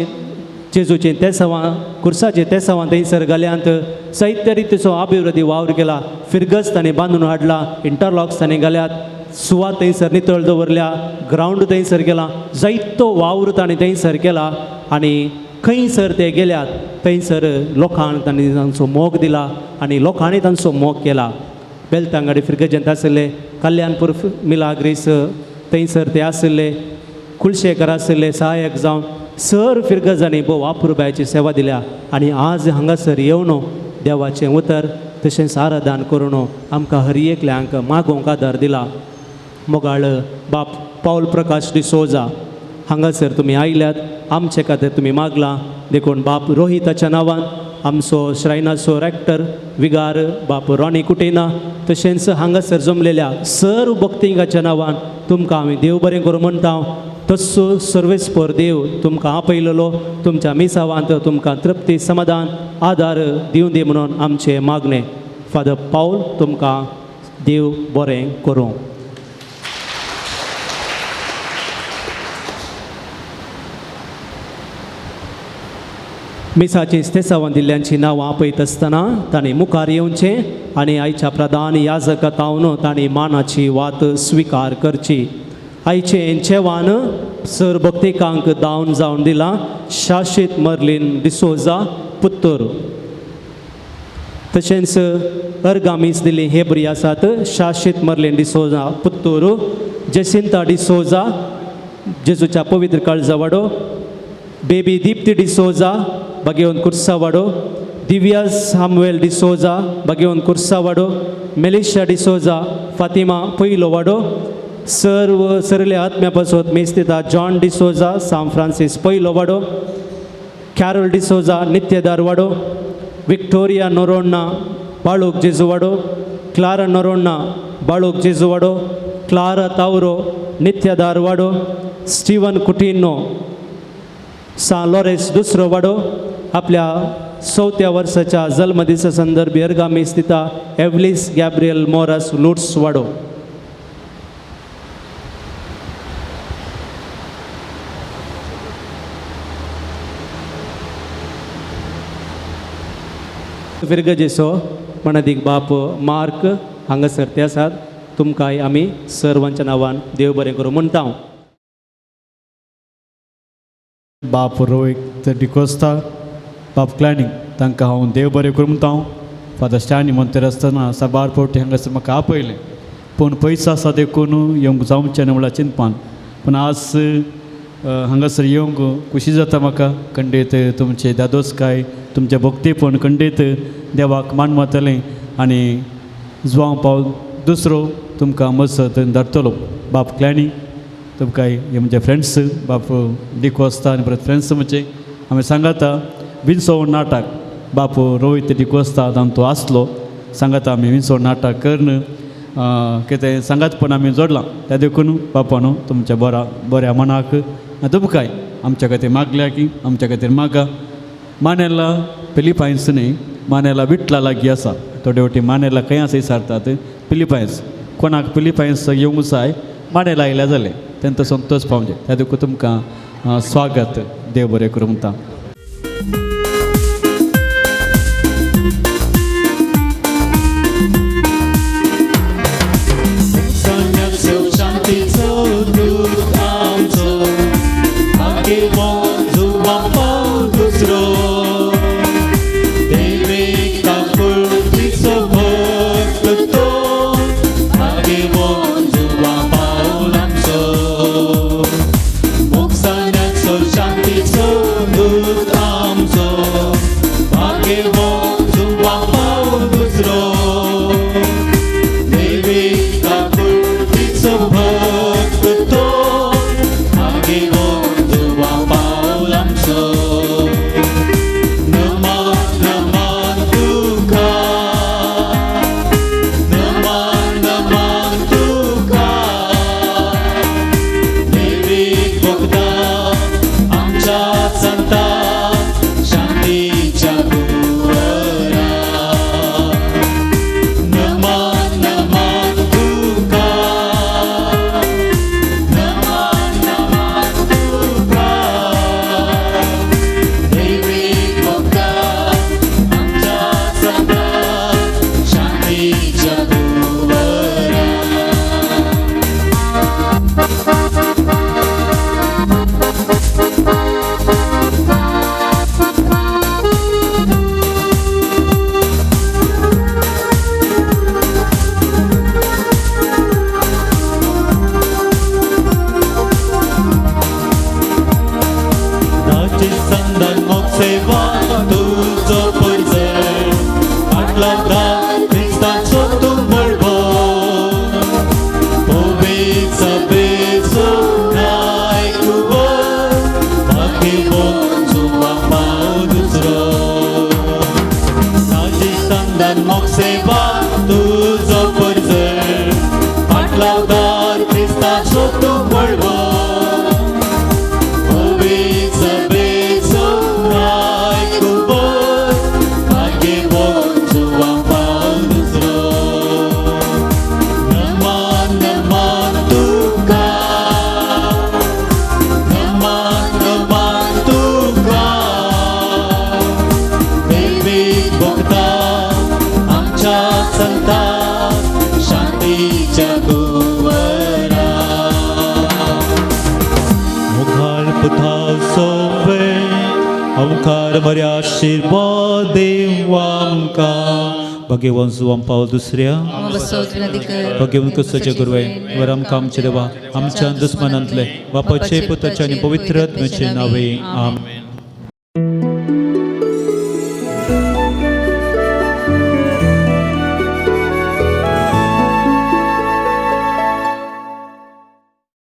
Speaker 6: जेजूचे त्या सवां कुर्साचे त्या सवां थंयसर घाल्यांत साहित्य रितीचो अभिवृद्धी वावर केला. फिरगज ताणें बांदून हाडला, इंटरलॉक्स ताणें घाल्यात, सुवात थंयसर नितळ दवरल्या, ग्रावंड थंयसर केला, जायतो वावर ताणें थंयसर केला आनी खंयसर ते गेल्यात थंयसर लोकांक तांणी तांचो मोग दिला आनी लोकांनी तांचो मोग केला. बेलतांगडी फिरगजेंत आशिल्ले, कल्याणपूर मिलाग्रीस थंयसर ते आशिल्ले, कुलशेकर आशिल्ले सहाय्यक जावन सर फिरगजांनी भोव आपुरबायेची सेवा दिल्या आनी आज हांगासर येवन देवाचें उतर तशेंच आराधन करून आमकां हर एकल्यांक मागोवंक आदार दिला. मोगाळ बाप पाऊल प्रकाश डिसोजा हांगासर तुमी आयल्यात, आमचे खातीर तुमी मागला. देखून बाप रोहिताच्या नांवान आमचो श्रायनाचो रॅक्टर विगार बाप रॉनी कुटेना तशेंच हांगासर जमलेल्या सर्व भक्तिंगाच्या नांवान तुमकां आमी देव बरें करूं म्हणटा. तस्सो सर्वेस्पर देव तुमकां आपयलेलो तुमच्या मिसावांत तुमकां तृप्ती समाधान आदार दिवं दी म्हणून आमचें मागणें. फादर पाऊल तुमकां देव बरें करूं. मिसाची स्तेसावान दिल्ल्यांची नांवां आपयत आसतना तांणी मुखार येवचें आनी आयच्या प्रधान याजकातावन तांणी मानाची वात स्विकार करची. आयचें जेवण सर भक्तिकांक दावन जावन दिलां शाश्वीत मर्लीन डिसोजा पुत्तूर. तशेंच अर्गामीस दिल्ली हे बरी आसात शाश्वीत मर्लीन डिसोजा पुत्तूर, जेसिंता डिसोजा जेजूच्या पवित्र काळजा वाडो, बेबी दीप्ती डिसोजा बागेवन कुर्सा वाडो, दिव्या सामुएल डिसोजा बागेवन कुर्सा वाडो, मेलिशा डिसोजा फातिमा पयलो वाडो, सर्व सरले आत्म्या पासत मेस्तिता जॉन डिसोजा सान फ्रांसीस पयलो वाडो, कॅरोल डिसोजा नित्यदार वाडो, विक्टोरिया नोरोन्ना बाळूक जेजू वाडो, क्लारा नोरोन्ना बाळूक जेजू वाडो, क्लारा तावरो नित्यदार वाडो, स्टीवन कुटिनो सान लॉरेन्स दुसरो वाडो. आपल्या 4थ्या वर्साच्या जल्मदिसा संदर्भी अर्गामी स्थिता एवलिस गॅब्रियल मोरास लुट्स वाडो. विर्गजेचो मनादीक बाप मार्क हांगासर ते आसात. तुमकांय आमी सर्वांच्या नांवान देव बरें करूं म्हणटा.
Speaker 1: बाप रोहित डिकोस्ता, बाप क्लॅनिंग तांकां हांव देव बरें करूं म्हणटा. फादर स्टॅनी म्हणटा आसतना साबार फावटी हांगासर म्हाका आपयलें, पूण पयसो आसा देखून येवंक जावचें न्हू म्हणल्यार चिंतपान. पूण आज हांगासर येवंक खुशी जाता म्हाका. खंडीत तुमचे दादोसकाय तुमचे भक्तीपण खंडीत देवाक मान मातलें आनी जुवांव पावल दुसरो तुमकां मसत धाडटलो. बाप क्लॅनिंग तुमकां हे म्हणजे फ्रेंड्स बाप डिकोस्ता आनी परत फ्रेंड्स म्हणजे हांवें सांगाता विंसोड नाटक बाप रोहित डिकोस्ता जावन तो आसलो. सांगाता आमी विंसोड नाटक करन कितें सांगात पण आमी जोडलां. त्या देखून बापानो तुमच्या बऱ्या मनाक तुमकांय आमच्या खातीर मागल्या की आमच्या खातीर मागा. मानेला फिलिपायन्स न्ही, मानेला विटला लागीं आसा. थोडे वटी मानेला खंय आसा विचारतात फिलिपायन्स. कोणाक फिलिपायन्स येवंक जाय मानेला आयल्या जालें तेंचो संतोश पावचे. त्या देखून तुमकां स्वागत देव बरें करूं म्हणटा.
Speaker 2: ओंकार बरे आशीर्वाद देव आमकां भाग्यवान जुवाम पावल दुसऱ्या भाग्यवान कसाचे गुरवे वर आमकां आमचे देवा आमच्या दुस्मनांतले बापाचे पुत्राचे आनी पवित्र आत्म्याचे नावे आमेन.